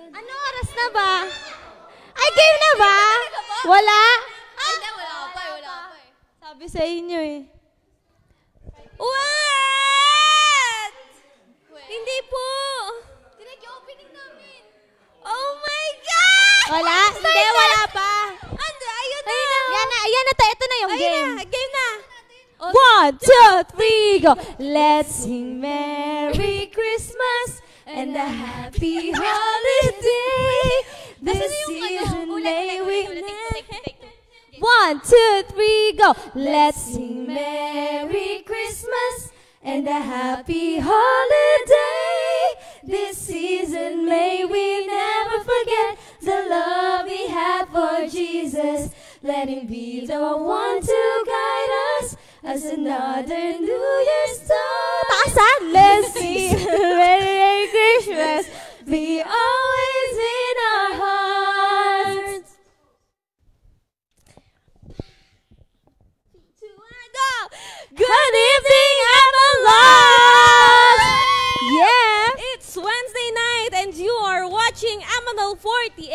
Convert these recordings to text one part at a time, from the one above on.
Ano oras na ba? Ay, game na ba? Wala? Hindi, wala pa eh. Sabi sa inyo eh. What? Hindi po. Tinag-opening namin. Oh my God! Wala? Hindi, wala pa. Ando, ayun na. Ayan na to. Ito na yung game. Game na. 1, 2, 3, go! Let's sing Merry Christmas and a Happy Holiday. This season may we never... 1, 2, 3, go! Let's sing Merry Christmas and a Happy Holiday. This season may we never forget the love we have for Jesus. Let him be the one to guide us as another New Year's start. Taasan! Let's sing Merry Christmas. Be always in our hearts. Good evening, Amalos! Yeah! It's Wednesday night and you are watching Amanol 48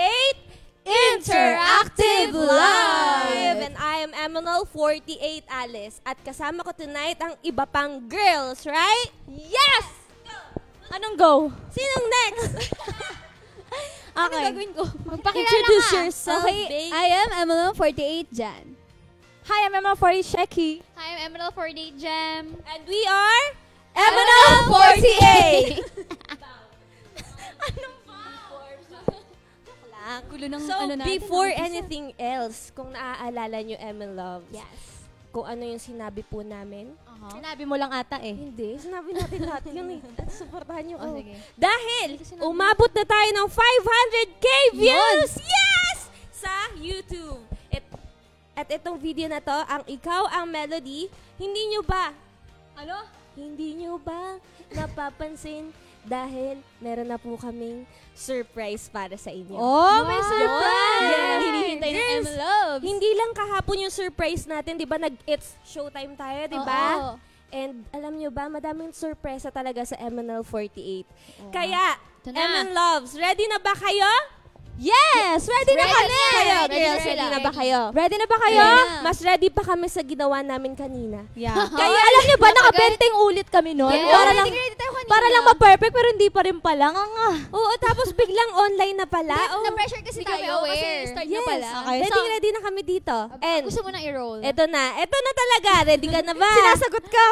Interactive Live! And I am Amanol 48 Alice. At kasama ko tonight ang iba pang girls, right? Yes! Anong go? Sinong next? Ano Okay. gagawin ko? Introduce ka. yourself, Okay, babe. I am Emerald 48 Jan. Hi, I'm Emma for Sheki. Hi, I'm Emerald 48 Jam. And we are Emerald 48! Gulo ng So, ano natin. before anything else, kung naaalala nyo, Emil Loves, Yes. kung ano yung sinabi po namin, Sinabi mo lang ata eh. hindi, sinabi natin lahat yun eh. At supportahan nyo ko. sige. Dahil, umabot na tayo ng 500k views! Yes! Sa YouTube. At itong video na to, ang Ikaw ang Melody, hindi nyo ba? Ano? Hindi nyo ba napapansin dahil meron na po kaming surprise para sa inyo. Oh, may surprise! Yeah. Hinihintay ng Girls, Emerald. Hindi lang kahapon yung surprise natin, di ba? It's showtime tayo, di ba? Oo. And alam nyo ba, madaming surpresa talaga sa MNL 48. Kaya, Ito na. MN Loves, ready na ba kayo? Yes! Ready na kami! Kayo, Ready girls, na ready sila. na ba kayo? Ready na ba kayo? Ready na. Mas ready pa kami sa ginawa namin kanina. Yeah. Kaya alam niyo ba, nakabenteng ulit kami noon? Yes. Para lang ma-perfect, pero hindi pa rin pala. Oo, tapos biglang online na pala. Oh. Na-pressure kasi tayo kasi start na pala. Okay. Ready na kami dito. And Gusto mo nang i-roll? Eto na talaga. Ready ka na ba? Sinasagot ka.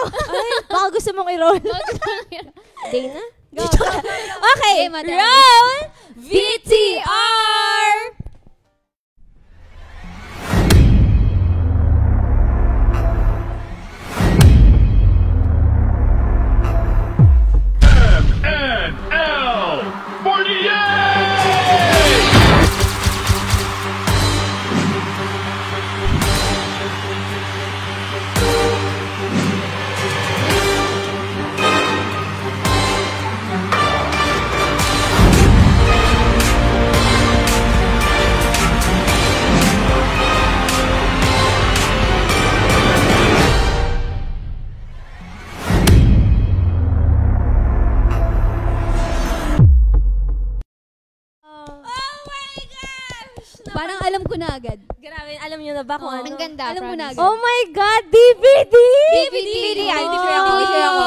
Baka gusto mong i-roll. Dana? Go. Okay, Okay, madam. roll VTR! MNL 48! Oh my gosh! Parang alam ko na agad. Grabe, alam nyo na ba kung ano? Ang ganda. Alam mo na agad. Oh my God, DVD! DVD yan. Oh. DVD ako.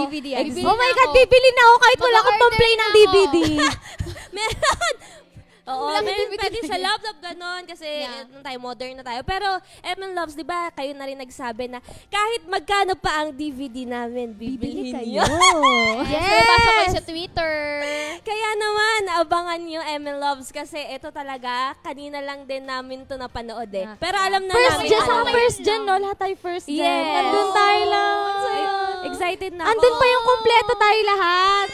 DVD yan. Oh my God, bibili na ako kahit wala akong pang-play ng DVD. Meron! Oo, Wala meron DVD pwede sa talaga. love ganon kasi modern na tayo. Pero, Eman Loves, di ba, kayo na rin nagsabi na kahit magkano pa ang DVD namin, bibilhin niyo. Yes. Nabasa ko yun sa Twitter. Kaya naman, abangan nyo, Eman Loves, kasi ito talaga, kanina lang din namin to napanood eh. Pero alam na First namin. gen, ano. sa first gen, no? Lahat tayo first gen. Yes. Andun tayo lang. Excited na ako. Andun pa yung kompleto tayo lahat.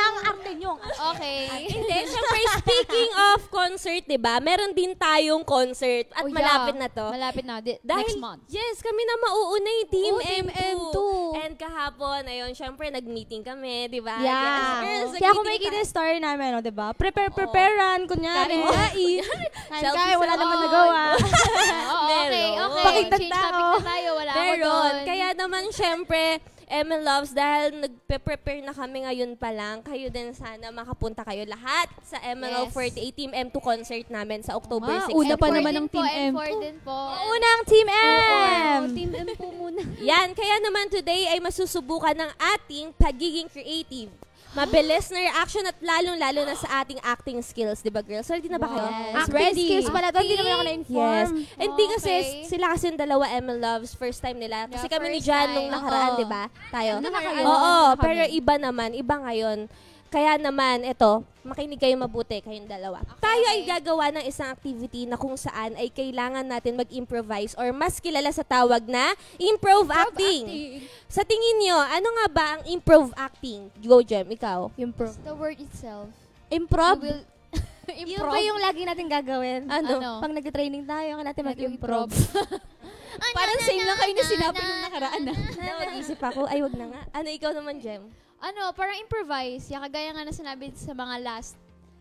Ang arte nyo. Okay. Hindi, syempre, speaking of concert, di ba? Meron din tayong concert at Oh, yeah. malapit na to. Malapit na. Dahil, Next month. yes, kami na mauuna yung Team Oo, Team M2. M2. And kahapon, ayun, syempre, nag-meeting kami, di ba? Yeah. Yes, girls, Kaya kung nag-meeting makikita yung tayo. story namin, no, diba? Preparean, kunyari. Kain. Kaya wala naman nagawa. Oo, okay, Meron. okay. Pakitang Change tao. topic na tayo. Wala ako Meron. doon. Kaya naman, syempre, ML Loves, dahil nagpe-prepare na kami ngayon pa lang, kayo din sana makapunta kayo lahat sa ML Yes. 48 Team M2 concert namin sa October 6. Una pa M4 naman din ng po, Team M. M4 din po. Unang Team M! Team M po muna. Yan, kaya naman today ay masusubukan ng ating pagiging creative. Mabilis na reaction at lalong-lalo na sa ating acting skills, di ba girls? Ready na ba kayo? Yes. Ready. Acting skills pala to. Hindi naman ako Yes. na-inform. Hindi kasi Okay. sila kasi yung dalawa ML Loves, first time nila. Kasi Yeah, kami ni first Jan time. nung nakaraan, Oo. di ba? Tayo. Nakaraan. Oo, kami. pero iba naman, iba ngayon. Kaya naman, ito, makinig kayo mabuti, kayong dalawa. Tayo ay gagawa ng isang activity na kung saan ay kailangan natin mag-improvise or mas kilala sa tawag na improv acting. Sa tingin nyo, ano nga ba ang improv acting? Go, Jem, ikaw. Improv. The word itself. Improv? You will Yun ba yung lagi natin gagawin? Ano? Pag nag-training tayo, kailangan natin mag-improv. Parang same lang kayo na sinabi nung nakaraan na. Nag-isip ako, ay wag na nga. Ano, ikaw naman, Jem? Parang improvise. Kagaya nga na sinabi sa mga last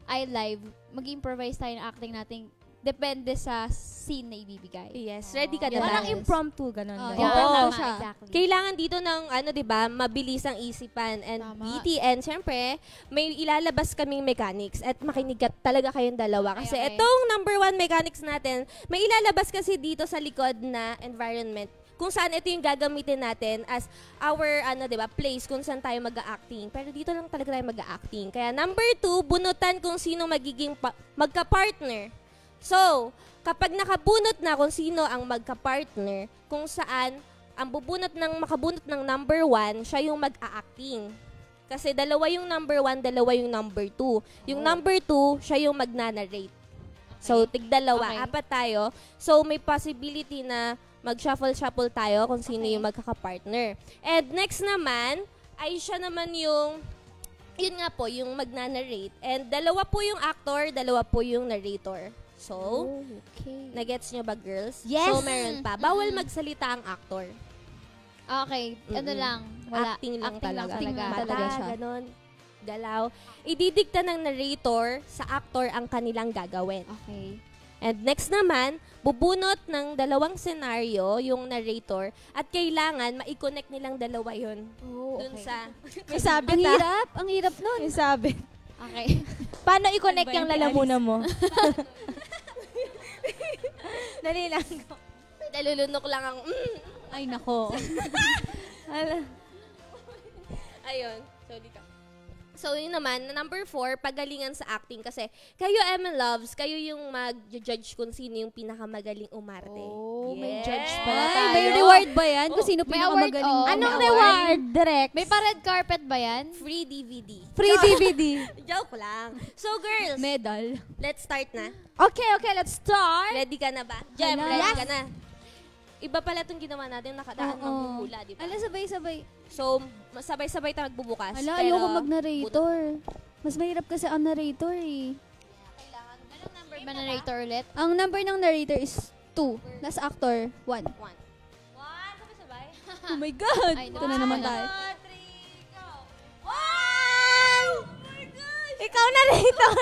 iLive, mag-improvise tayo ng acting natin. Depende sa scene na ibibigay. Yes, ready ka na ba? Parang impromptu, ganun. Oh, ba? Oo. tama, siya. exactly. Kailangan dito ng, ano, di ba, mabilis ang isipan and Tama. witty. And syempre, may ilalabas kaming mechanics at makinig ka talaga kayong dalawa. Kasi Okay. itong number 1 mechanics natin, may ilalabas kasi dito sa likod na environment kung saan ito yung gagamitin natin as our, ano, di ba, place kung saan tayo mag-acting. Pero dito lang talaga tayo mag-acting. Kaya number 2, bunutan kung sino magiging magka-partner. So, kapag nakabunot na kung sino ang magka-partner, kung saan ang makabunot ng number 1, siya yung mag-a-acting. Kasi dalawa yung number 1, dalawa yung number 2. Yung number 2, siya yung mag-narrate. So, tig-dalawa, Okay. 4 tayo. So, may possibility na mag-shuffle-shuffle tayo kung sino yung magkaka-partner. And next naman, ay siya naman yung, yun nga po, yung mag-narrate. And dalawa po yung actor, dalawa po yung narrator. So, Okay. nagets nyo ba, girls? Yes. So, meron pa. Bawal magsalita ang actor. Okay. Ano Mm-mm. lang. Wala. Acting lang talaga. Acting lang Mata, talaga siya. ganon, galaw. Ididikta ng narrator sa actor ang kanilang gagawin. Okay. And next naman, bubunot ng dalawang senaryo yung narrator at kailangan ma-connect nilang dalawa yun. Oh, Dun okay. sa... May sabit, Ang ah. hirap. Ang hirap nun. May sabit. Okay. Paano i-connect Ano ba yung yung lalamunan mo? Dali lang. Nalulunok lang ang... Ay, nako. Ayun. Sorry ka. So, yun naman, number 4, pagalingan sa acting. Kasi, kayo, Emma Loves, kayo yung mag-judge kung sino yung pinakamagaling umarte. Oh, may Yes. judge pala Ay, tayo. may reward ba yan? Kung Oh, sino may award, pinakamagaling? oh. Anong May reward, Direct? May pa-red carpet ba yan? Free DVD. Free DVD. Joke lang. So, girls, Medal. let's start na. Okay, let's start. Ready ka na ba? Jem, Hala. ready Yes. ka na? Iba pala itong ginawa natin, nakadaan Oo. magbuhula, di ba? Ala, sabay-sabay. So, sabay-sabay tayo magbubukas. Ala, pero ayoko mag-narrator. Mas mahirap kasi ang narrator eh. Anong number ba na narrator ulit? Ang number ng narrator is 2. Last actor, 1. 1. Sabay-sabay. Oh my God! Ay, Ito na naman tayo. 3, go! Ikaw narrator.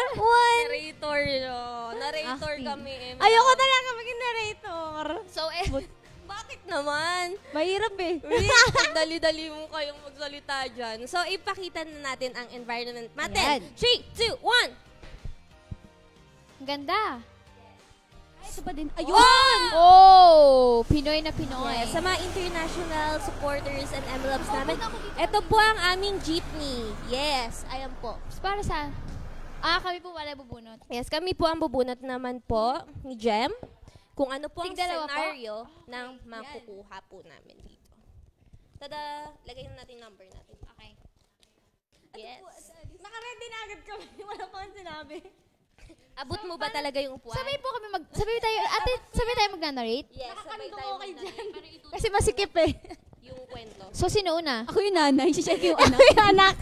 Narrator, no. Narrator Acting. kami. Ayoko talaga maging narrator. So, bakit naman? Mahirap eh. Dali-dali mo kayong magsalita dyan. So, ipakita na natin ang environment Ayan. natin. 3, 2, 1! Ang ganda. Ito pa din. Ayun! Oh! Pinoy na Pinoy. Yes, sa mga international supporters and envelopes namin, ito po ang aming jeepney. Yes, ayan po. Para sa... kami po wala bubunot. Yes, kami po ang bubunot naman po ni Jem. Kung ano po ang Tigdalawa po? scenario ng makukuha po namin dito. Tada! Lagay na natin number natin. Okay. Yes. Naka-ready na agad kami. Wala pa akong sinabi. Abot mo ba talaga yung upuan? Sabay po kami sabay tayo magna-narrate? Yes, sabay tayo mag-narrate. Kasi masikip eh. Yung kwento. So, sino una? Ako yung nanay. Si-check yung anak. Yung anak.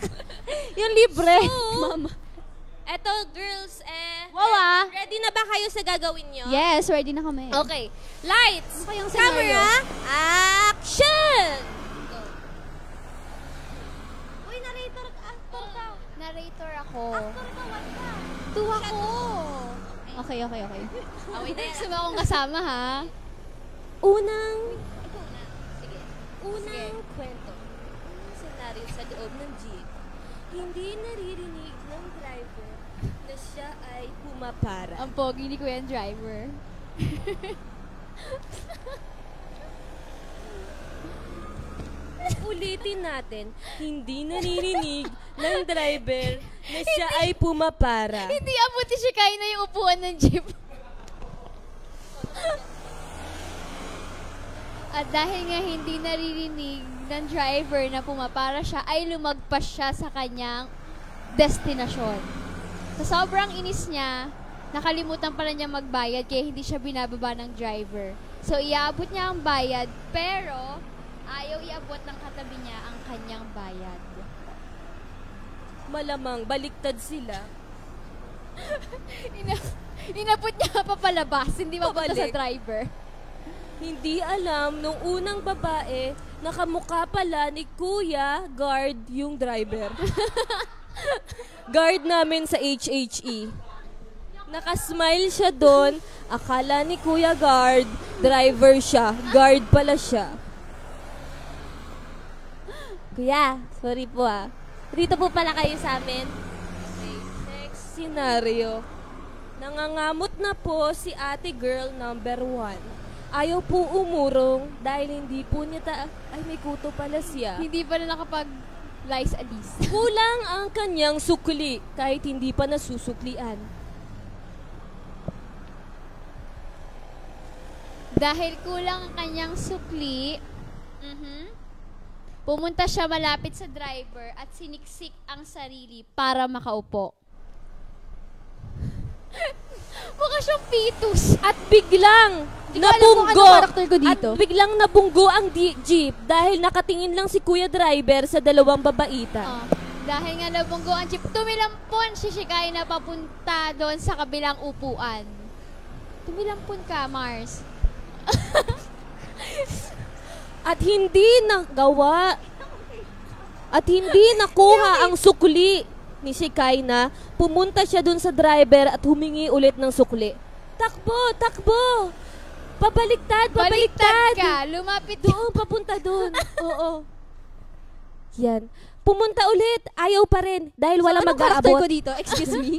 Yung libre. Mama. Eto, girls, Wow, ready na ba kayo sa gagawin nyo? Yes, ready na kami. Okay. Lights, Ano kayang scenario? camera, action! Uy, narrator ka. Actor ka. Narrator ako. Actor ka, what ka? Tuwa ko. Okay. Away na yan. Gusto mo akong kasama, ha? Unang kwento. rin sa loob ng jeep. Hindi naririnig ng driver na siya ay pumapara. Ang pogi ni Kuya driver. Ulitin natin, hindi naririnig ng driver na siya ay pumapara. Hindi abuti siya kaya na yung upuan ng jeep. At dahil nga hindi naririnig ng driver na pumapara siya, ay lumagpas siya sa kanyang destinasyon. Sa sobrang inis niya, nakalimutan pala niya magbayad kaya hindi siya binababa ng driver. So, iaabot niya ang bayad, pero ayaw iabot ng katabi niya ang kanyang bayad. Malamang baliktad sila. Inabot niya pa palabas, hindi mapunta sa Pabalik. driver. Hindi alam nung unang babae na kamukha pala ni Kuya Guard yung driver. Guard namin sa HHE. Nakasmile siya doon. Akala ni Kuya Guard, driver siya. Guard pala siya. Kuya, sorry po ah. Dito po pala kayo sa amin. Okay, next scenario. Nangangamot na po si ate girl number 1. Ayaw po umurong dahil hindi po niya ay may kuto pala siya. Hindi pa na nakapag-lice alis. Kulang ang kanyang sukli kahit hindi pa nasusuklian. Dahil kulang ang kanyang sukli, pumunta siya malapit sa driver at siniksik ang sarili para makaupo. Mukha siyang fetus. At biglang Di ko alam kung nabunggo. ano karakter ko dito. At biglang nabunggo ang jeep dahil nakatingin lang si Kuya Driver sa dalawang babaita. Dahil nga nabunggo ang jeep, tumilampon si Shikai na papunta doon sa kabilang upuan. Tumilampon ka, Mars. At hindi nagawa at hindi nakuha ang sukli ni Shikai na pumunta siya dun sa driver at humingi ulit ng sukli. Takbo! Takbo! Pabaliktad! Baliktad Pabaliktad! ka, lumapit Doon, papunta doon. Oo. Yan. Pumunta ulit. Ayaw pa rin dahil wala Anong karakter mag-aabot. ko dito? Excuse me?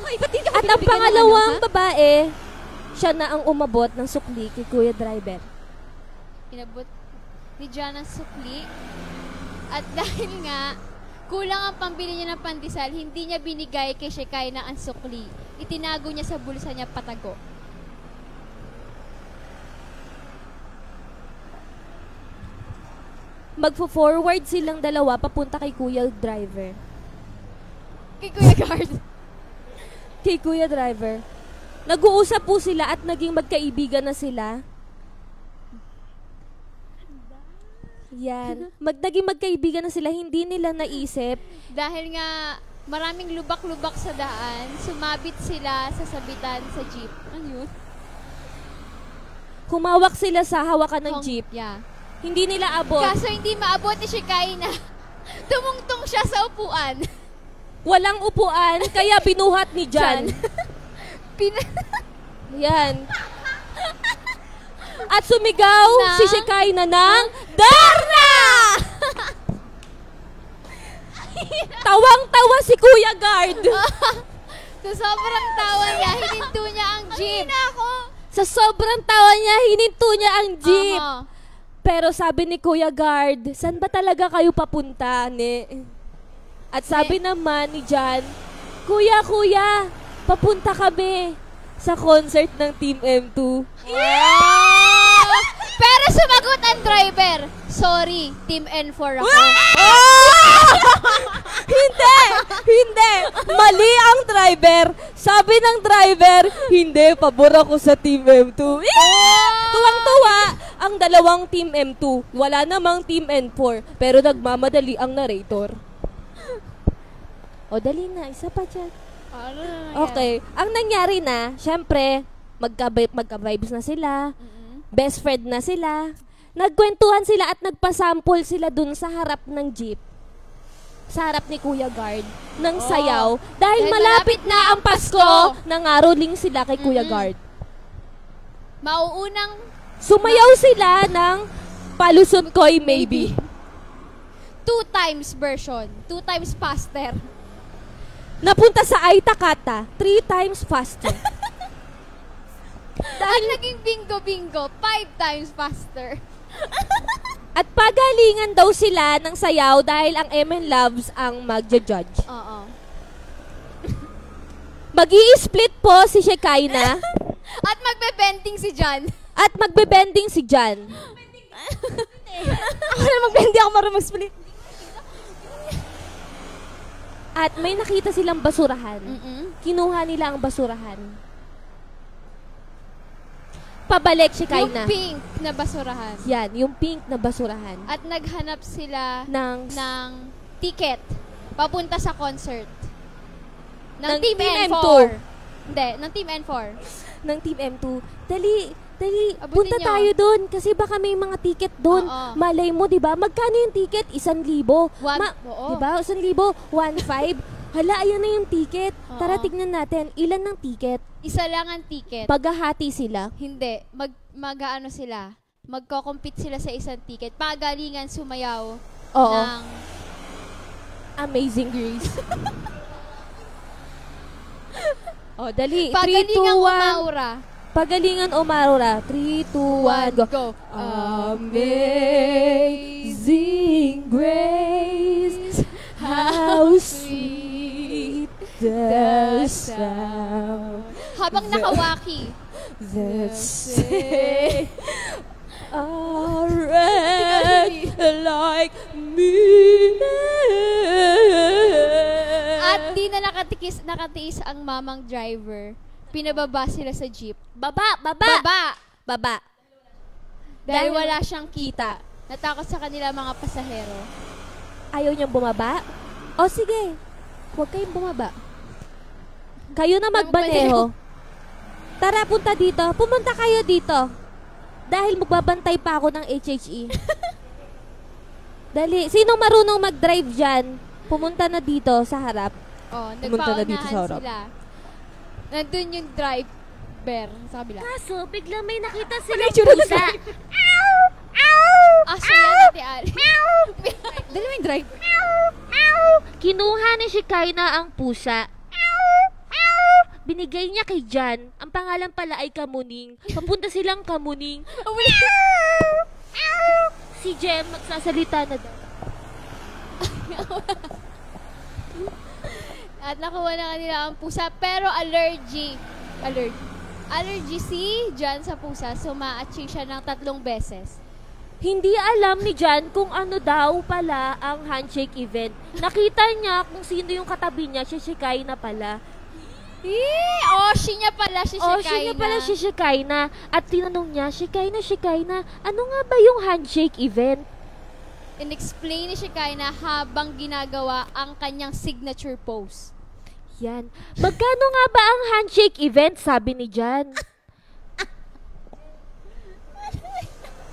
Ay, ba't di ka At ang pinabigyan ng pangalawang ano, ha? babae, siya na ang umabot ng sukli kay Kuya Driver. Inabot ni John ang sukli. At dahil nga, kulang ang pambili niya ng pandesal, hindi niya binigay kay Shikai na ang sukli. Itinago niya sa bulsa niya patago. Magfo-forward silang dalawa papunta kay Kuya Driver. Kay Kuya Guard. Kay Kuya Driver. Nag-uusap po sila at naging magkaibigan na sila. Yan. Naging magkaibigan na sila. Hindi nila naisip. Dahil nga, maraming lubak-lubak sa daan, sumabit sila sa sabitan sa jeep. Ano yun? Humawak sila sa hawakan ng jeep. Yeah. Hindi nila abot. Kaso hindi maabot ni Shikai na tumungtong siya sa upuan. Walang upuan, kaya binuhat ni Jan. Yan. At sumigaw Na? si Shikai na ng Darna! Tawang-tawa si Kuya Guard. So, sobrang tawa niya, hininto niya ang jeep. Sa sobrang tawa niya, hininto niya ang jeep. Aha. Pero sabi ni Kuya Guard, saan ba talaga kayo papunta, ne? At sabi naman ni Jan, Kuya, papunta kami sa concert ng Team M2. Pero sumagot ang driver. Sorry, Team N4 ako. Hindi! Mali ang driver. Sabi ng driver, hindi, pabor ako sa Team M2. Tuwang-tuwa ang dalawang Team M2. Wala namang Team N4. Pero nagmamadali ang narrator. O, dali na. Isa pa dyan. Okay. Ang nangyari na, syempre, magka-vibes na sila. Best friend na sila. Nagkwentuhan sila at nagpasample sila dun sa harap ng jeep. Sa harap ni Kuya Guard ng sayaw. Dahil malapit na ang Pasko, nangaroling sila kay Kuya Guard. Mauunang Sumayaw sila ng Palusot Ko'y Maybe. 2 times version. 2 times faster. Napunta sa Aitakata, 3 times faster. At naging bingo-bingo, 5 times faster. At pagalingan daw sila ng sayaw dahil ang MN Loves ang magja-judge. Oo. Mag-i-split po si Shekinah At magbe-bending si John. at magbe-bending si Jan. Ako na mag-bendi ako marunong mag-split. At may nakita silang basurahan. Mm-mm. Kinuha nila ang basurahan. Pabalik Yung Shekinah. pink na basurahan. Yan, yung pink na basurahan. At naghanap sila Ng ng ticket papunta sa concert. Ng Ng Team Team N4. M2. Hindi, ng Team N4. ng Team M2. Dali, Abutin punta nyo. tayo doon. Kasi baka may mga ticket doon. Oo. Malay mo, di ba? Magkano yung ticket? 1,000. Oo. Di ba? 1,000, 1,500. Hala, ayan na yung ticket. Oo. Tara, tignan natin. Ilan ng ticket? Isa lang ang ticket. Paghahati sila. Hindi. Mag-ano sila. Magko-compete sila sa isang ticket. Pagalingan sumayaw Oo. ng... Amazing Grace. Oh, dali. 3, 2, 1. Pagalingan umaura. Pagalingan umarora. 3, 2, 1, go. Go. Amazing grace, how sweet the sound Habang nakawaki. that saved a wretch like me. At di na nakatiis ang mamang driver. Pinababa sila sa jeep. Baba! Baba! Dahil wala siyang kita. Natakot sa kanila mga pasahero. Ayaw niyang bumaba? O sige, huwag kayong bumaba. Kayo na magbaneho. Tara, punta dito. Pumunta kayo dito. Dahil magbabantay pa ako ng HHE. Dali. Sino marunong mag-drive dyan? Pumunta na dito sa harap. Oh, Pumunta na dito sa nagpaunahan harap. sila. Nandun yung driver sa kabila. Kaso, bigla may nakita silang pusa. Aso yan, Ate Ali. Dali mo yung drive. Kinuha ni Shekinah ang pusa. Binigay niya kay Jan. Ang pangalan pala ay Kamuning. Papunta silang Kamuning. Si Jem magsasalita na daw. At nakuha na kanila ang pusa. Pero allergy si John sa pusa. So, ma-achieve siya ng 3 beses. Hindi alam ni Jan kung ano daw pala ang handshake event. Nakita niya kung sino yung katabi niya, si Shekinah pala. Oshi niya pala si Shekinah. Siya niya pala si Shekinah. At tinanong niya, Shekinah, ano nga ba yung handshake event? In-explain ni Shekinah habang ginagawa ang kanyang signature pose. Yan. Magkano nga ba ang handshake event? Sabi ni Jan.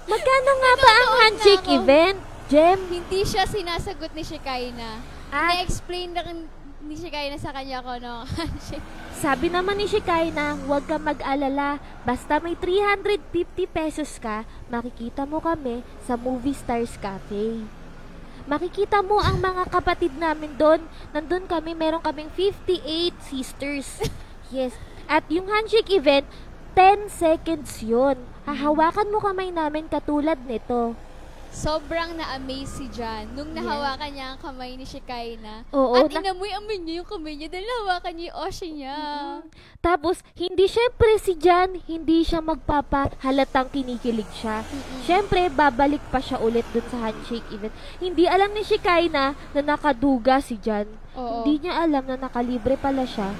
Magkano nga ba ang handshake event, Jem? Hindi siya sinasagot ni Shekinah. Na-explain lang ni Shekinah sa kanya ko no handshake. Sabi naman ni Shekinah, huwag ka mag-alala. Basta may 350 pesos ka, makikita mo kami sa Movie Stars Cafe. Makikita mo ang mga kapatid namin doon. Nandun kami, meron kaming 58 sisters. Yes. At yung handshake event, 10 seconds yun. Hahawakan mo kamay namin katulad nito. Sobrang na-amaze si John nung nahawakan niya ang kamay ni Shekinah. Oo, At inamoy-amoy niya yung kamay niya dahil nahawakan niya yung Oshi niya. Tapos, syempre si Jan, hindi siya magpapahalatang kinikilig siya. Syempre, babalik pa siya ulit dun sa handshake event. Hindi alam ni Shekinah na nakaduga si Jan. Oo. Hindi niya alam na nakalibre pala siya.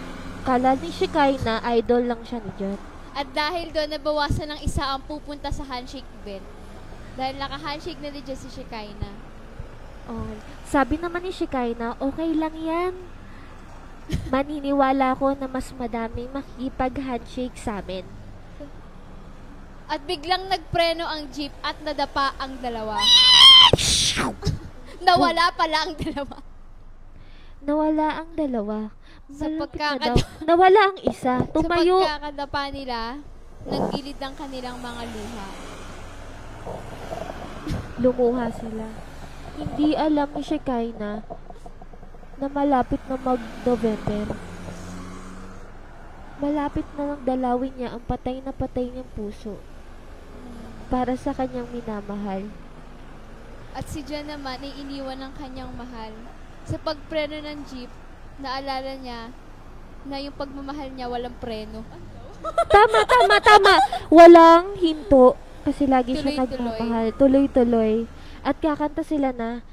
Kala ni Shekinah, idol lang siya ni Jan. At dahil doon, nabawasan ng isa ang pupunta sa handshake event. Dahil naka-handshake na din si Shekinah. Oh, sabi naman ni Shekinah, okay lang yan. Maniniwala ko na mas madaming makikipag-handshake sa amin. At biglang nagpreno ang jeep at nadapa ang dalawa. Nawala pala ang dalawa. Nawala ang dalawa. Sa Malapit na daw. Nawala ang isa. Tumayo. Sa pagkakadapa nila, naggilid ang kanilang mga luha. Lumuha sila. hindi alam ni Shekinah na malapit na mag-November. Malapit na lang dalawin niya ang patay na patay niyang puso para sa kanyang minamahal. At si Jan naman ay iniwan ng kanyang mahal. Sa pagpreno ng jeep, naalala niya na yung pagmamahal niya walang preno. Tama. Walang hinto. Kasi lagi siya Tuloy-tuloy. nagmamahal. Tuloy-tuloy. At kakanta sila na,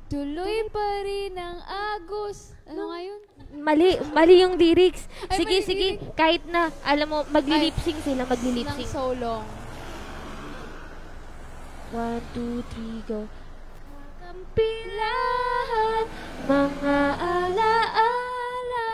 Tuloy pa rin ang agos. Ano nga yun? Mali yung lyrics. Ay, Sige. mali Kahit na, alam mo, maglilipsing sila, Nang maglilipsing. so long. 1, 2, 3, go. Kampilahan, mga alaala,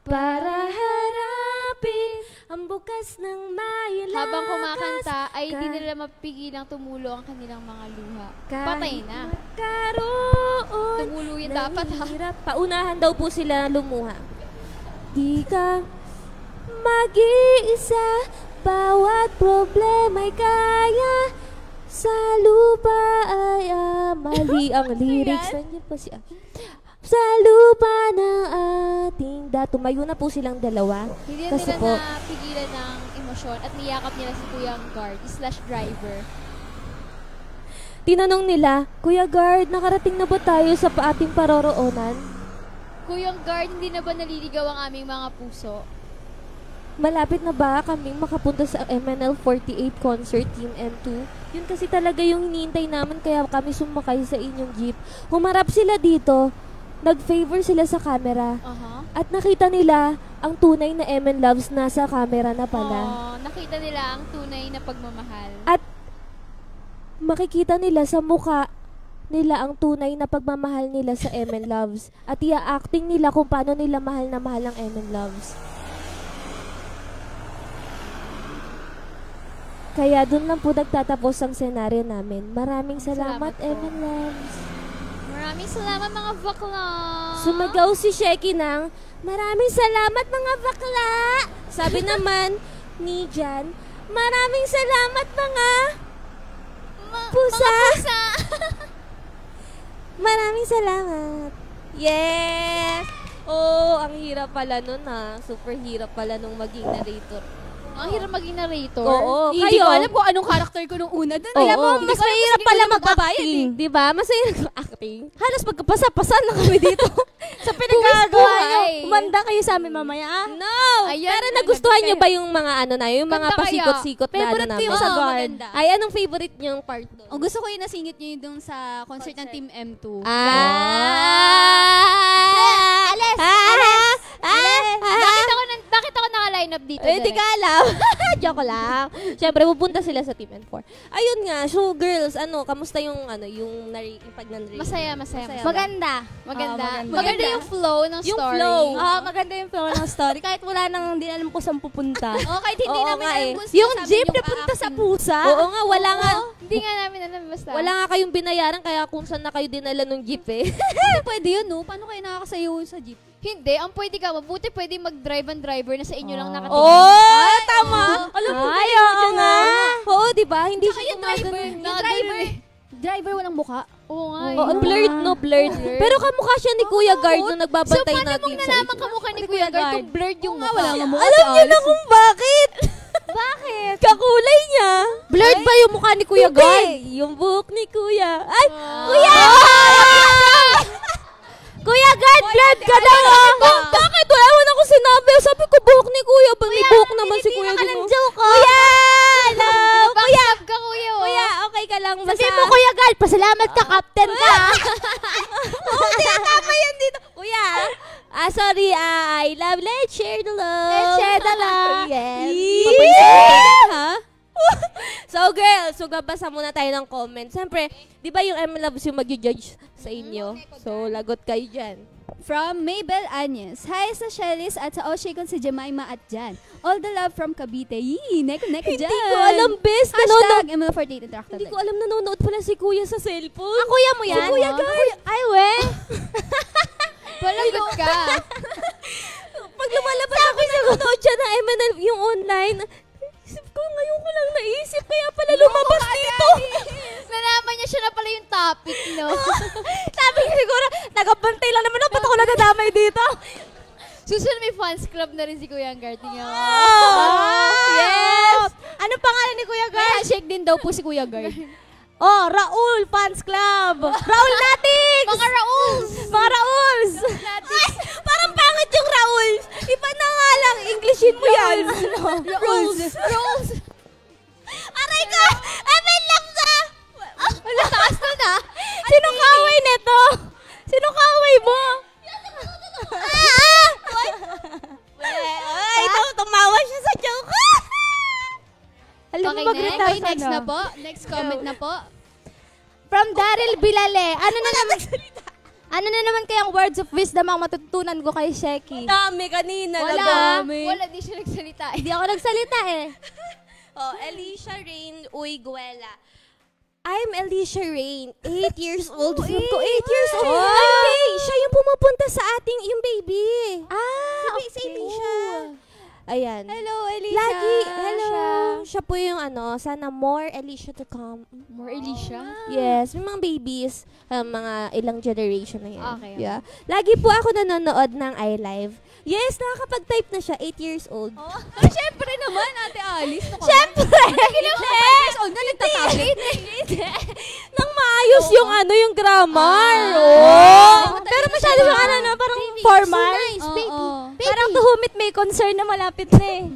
para harapin ang bukas ng may lakas. Habang kumakanta, ay hindi nila mapigilang tumulo ang kanilang mga luha. Patay na. Karoon Tumulo yun dapat ha. hirap. Paunahan daw po sila lumuha. Di ka mag-iisa, bawat problema'y kaya. Sa lupa ay mali ang lyrics. Nandiyan pa siya. Sa lupa ng ating tumayo na po silang dalawa. Hindi Kasi nila po, napigilan ng emosyon at niyakap nila si Kuyang Guard / driver. tinanong nila, Kuya Guard, nakarating na ba tayo sa ating paroroonan? Kuyang Guard, hindi na ba naliligaw ang aming mga puso? Malapit na ba kaming makapunta sa MNL 48 concert Team M2? Yun kasi talaga yung hinihintay namin kaya kami sumakay sa inyong jeep. Humarap sila dito, nag-favor sila sa camera. At nakita nila ang tunay na MN Loves nasa camera na pala. Nakita nila ang tunay na pagmamahal. At makikita nila sa mukha nila ang tunay na pagmamahal nila sa MN Loves. At i-acting nila kung paano nila mahal na mahal ang MN Loves. Kaya doon lang po nagtatapos ang senaryo namin. Maraming salamat, Salamat po. MN Loves. Maraming salamat mga bakla. Sumagaw si Sheky ng, maraming salamat mga bakla. Sabi naman ni Jan, maraming salamat mga pusa. Maraming salamat. Yes! Oh, ang hirap pala nun ha. Super hirap pala nung maging narrator. Ang hirap maging narrator. Oo, Hindi kayo. ko alam kung anong character ko nung una dun. Oo, Alam mo, mas mahirap pala mag-acting. Di ba? Mas mahirap mag-acting. Halos magkapasa-pasan na kami dito. Sa pinagkagawa nyo. Umanda kayo sa amin mamaya. No! Ayan, Pero nagustuhan nyo ba yung mga yung mga Ganda kaya. pasikot-sikot na Favorite ko namin? yung sa Oo, guard. maganda. Ay, anong favorite nyong part doon? Ang gusto ko yung nasingit nyo yung dun sa concert ng Team M2. Bakit ako naka-line up dito? Eh, di direct? ka alam. Joke lang. Siyempre, pupunta sila sa Team N4. Ayun nga, so girls, kamusta yung, yung pag nan-rate? Masaya. Maganda. Maganda yung flow ng Yung story. flow. Maganda yung flow ng story. Kahit wala nang, di alam ko saan pupunta. Kahit hindi Oo namin nga alam eh. kung Yung sabi jeep yung napunta sa a-acting. pusa. Oo nga, wala nga. Hindi nga namin alam basta. Wala nga kayong binayaran, kaya kung saan na kayo dinala ng jeep eh. Hindi pwede yun, no? Paano kayo nakakasayaw sa jeep? Hindi, ang pwede ka, mabuti pwede mag-drive and driver na sa inyo lang nakatingin. Oh, tama. Alam mo, Ay, oo nga. Oo, di ba? Hindi Tsaka siya yung driver, gumagano. Driver walang muka. Oo nga. Oo, blurred, no? Blurred. Pero kamukha siya ni Kuya Guard nung nagbabantay So, paano natin mong nalaman kamukha ni Kuya Guard kung blurred yung mukha? Wala nga mukha. Alam niyo na kung bakit. Bakit? Kakulay niya. Blurred ba yung mukha ni Kuya Guard? Yung buhok ni Kuya. Ay, Kuya! Kuya Guard, blurred ka daw. Bakit? Wala mo na akong sinabi. Sabi ko, buhok ni Kuya. May buhok naman si Kuya. Kuya! Hello! Kuya! Ka, Kuya. Kuya, okay ka lang. Sabi mo, Kuya Guard, pasalamat ka, captain ka. Hindi, tama yan dito. Kuya, sorry, I love, let's share the love. Let's share the love. Yes. Papansin ha? So, girls, basa muna tayo ng comment. Siyempre, di ba yung M-Loves yung mag-judge sa inyo? So, lagot kayo dyan. From Mabel Anyes. Hi sa Shellis at sa Oshikon si Jemima at Jan. All the love from Cavite. Yee, neko-neko Jan. Hindi ko alam, best. Hashtag ML48 Interactive. Hindi ko alam, nanonood pala si Kuya sa cellphone. Kuya mo yan? Si Kuya no? Guard. Ay, we. Palagot ka. Pag lumalabas ako sa nanonood siya na MNL yung online, isip ko, ngayon ko lang naisip, kaya pala lumabas dito. Nalaman niya siya na pala yung topic, no? Sabi ko siguro, nagabantay lang naman ako, ba't ako nadadamay dito? Susunod may fans club na rin si Kuya Gar. Tingnan mo. Yes! Anong pangalan ni Kuya May Gar? handshake din daw po si Kuya Guard. Oh, Raul Fans Club! Raul Natix! Mga Rauls! Mga Rauls! Ay, parang pangit yung Raul. Iba na nga lang, Englishin mo yan. Rauls. Rauls! Aray ka! Evan lang sa! Wala, taas na na. Sinong kaway neto? Sinong kaway mo? Ay, tumawa siya sa joke. Alam mo, Okay, mag-retouch next ano? na po. Next comment na po. From Daryl Bilale. Ano na naman kayang words of wisdom ang matutunan ko kay Sheki? Dami kanina. Wala, di siya nagsalita. Hindi ako nagsalita eh. Oh, Alicia Rain Uyguela. I'm Alicia Rain, 8 years old. From ko, 8 years old. Okay, siya yung pumupunta sa ating, yung baby. Si Alicia. Ayan. Hello, Elisa. Hello. Siya po yung sana more Alicia to come. More Alicia? Yes, may mga babies, mga ilang generation na yan. Okay. Yeah. Lagi po ako nanonood ng iLive. Yes, nakakapag-type na siya, 8 years old. Siyempre naman, Ate Alice. Siyempre! Years old na nagtatapit. Nang maayos yung grammar. Pero masyado siyang parang formal. Oo. Parang tuhumit may concern na malapit na eh.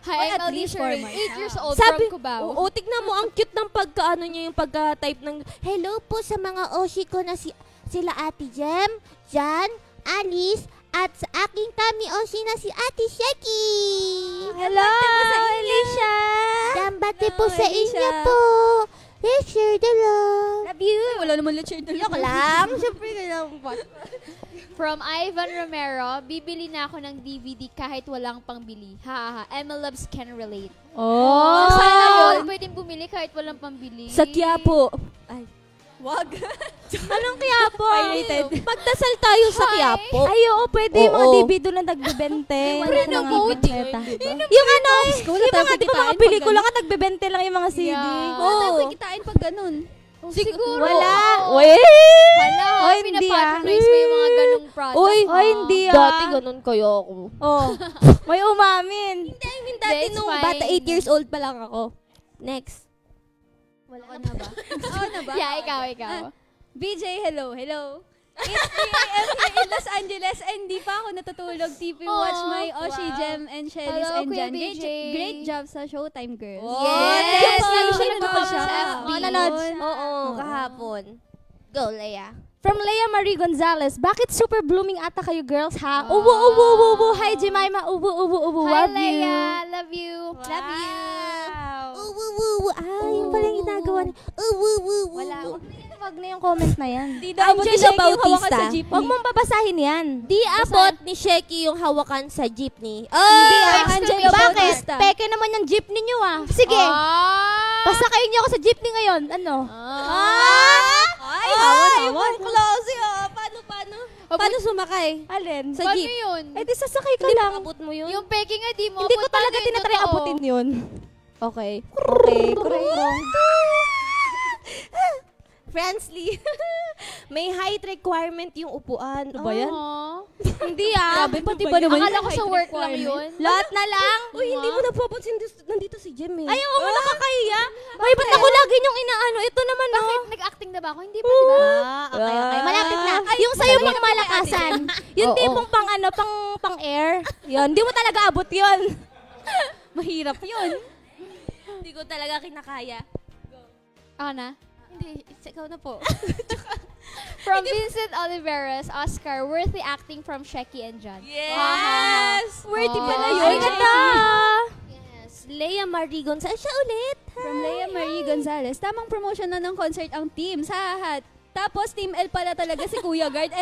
Hi, at I'm least Alicia Rain, formal. 8 years old Sabi, from Cubao. oo, tignan mo, ang cute ng pagkaano niya yung pagka-type ng, hello po sa mga oshi ko na sila Ate Jem, Jan, Alice, at sa aking kami oshi na si Ate Sheki. Hello, Alicia. Dambate po sa Alicia. inyo po. Let's share the love. Love you. Wala naman let's-share the Joke lang. Siyempre, kailangan pa. From Ivan Romero, bibili na ako ng DVD kahit walang pangbili. Ha. Emma Loves can relate. Oh. Sana yun, pwedeng bumili kahit walang pambili. Sa Quiapo. Ay. Wag. Anong Quiapo? Pirated. Pagdasal tayo sa Quiapo. Ay, oo, pwede yung mga Oo. DVD doon na nagbebente. Wala na vote. Yung ano, wala yung tayong mga, di ba mga kikitain pelikula pag ka, nagbebente lang yung mga CD. Yeah. Wala tayong Oo. kikitain pag ganun. Siguro. Wala. Oo. Wait! Hala, Oy, hindi pinapatronize mo yung mga ganong product. Oy, mo. oy, hindi Dati ganun kayo ako. Oh, may umamin. Dati It's nung fine. bata 8 years old pa lang ako. Next. Wala ka na ba? Oo na ba? Yeah, ikaw. BJ, hello. It's 3 a.m. here in Los Angeles and di pa ako natutulog. TV watch my Oshi, Jem, and Shelly's Hello, and Kuya Jan. BJ. Great job sa Showtime, girls. Yes! Lagi siya Nanonood nanonood siya. sa FB. Nanonood. Oo, kahapon. Go, Leia. From Leia Marie Gonzalez, bakit super blooming ata kayo girls ha? Ubu. Hi Jemima, ubu. Hi, Love you. Leia. Love you. Love you. Wow. Uwu. Yung pala yung ginagawa niya. Uwu. Wala. Wag na yung comment na yan. Di daw abot ni Sheki yung hawakan sa jeepney. Huwag mong babasahin yan. Di abot ni Sheki yung hawakan sa jeepney. Hindi ah. Exclamation Bakit? mark. Peke naman yung jeepney nyo ah. Sige. Pasakayin niyo ako sa jeepney ngayon. Ano? Ay, hawon. Closing. Paano sumakay? Alin? Sa Paano jeep. yun? Eh di sasakay ka Hindi lang. abot mo yun? Yung peke nga, di mo. Hindi ko abot talaga yung tinatry totoo. abutin yun. Okay. Okay, kurong. Friendly. May height requirement yung upuan. Ano ba yan? Aww. Hindi ah. Pati ba naman? Akala ko sa work lang yun. Lahat na lang. Uy, hindi mo napapansin. Nandito si Jem eh. Ay, oo nga, nakakahiya. Ay, ba't ako lagi yung inaano? Ito naman, no? Bakit? Nag-acting na ba ako? Hindi pa, di ba? Okay. Malapit na. Yung sa'yo pang malakasan. Yung tipong pang air. Yun, di mo talaga abot yun. Mahirap yun. Hindi ko talaga kinakaya. Ako na? Hindi, ikaw na po. From Vincent Oliveras, Oscar, worthy acting from Sheki and John. Yes! Worthy pala Oh, yun. ay, Ganda. Yes. Leia Marie Gonzalez. Siya ulit. From Leia Marie Gonzalez. Tamang promotion na ng concert ang team. Sahat. Tapos, Team L pala talaga si Kuya Guard.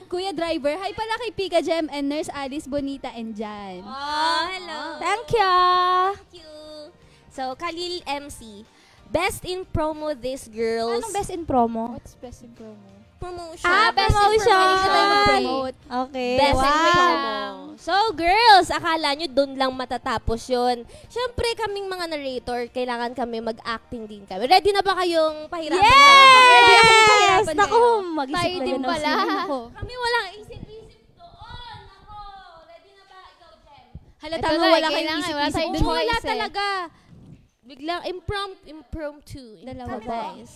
Kuya Driver. Hi pala kay Pika Jem and Nurse Alice, Bonita, and Jan. Oh, hello. Thank you. Thank you. So, Khalil MC. Best in promo this, girls. Anong best in promo? What's best in promo? Promotion. best in promotion! promo. Ito tayo mag-promote. Okay. Best in wow. promo. So, girls, akala nyo doon lang matatapos yun. Siyempre, kaming mga narrator, kailangan kami mag-acting din kami. Ready na ba kayong pahirapan? Yes! Pahirapan Naku, kayo. mag-isip Tayo na din yun. pala. Ako. Kami walang isip-isip doon. Ako, ready na ba? Ikaw, Jem? Halata Ito nga na, wala kayong kailangan, isip-isip. wala tayong dun. choice. Wala eh. talaga. Biglang impromptu. Dalawa po. Improvise.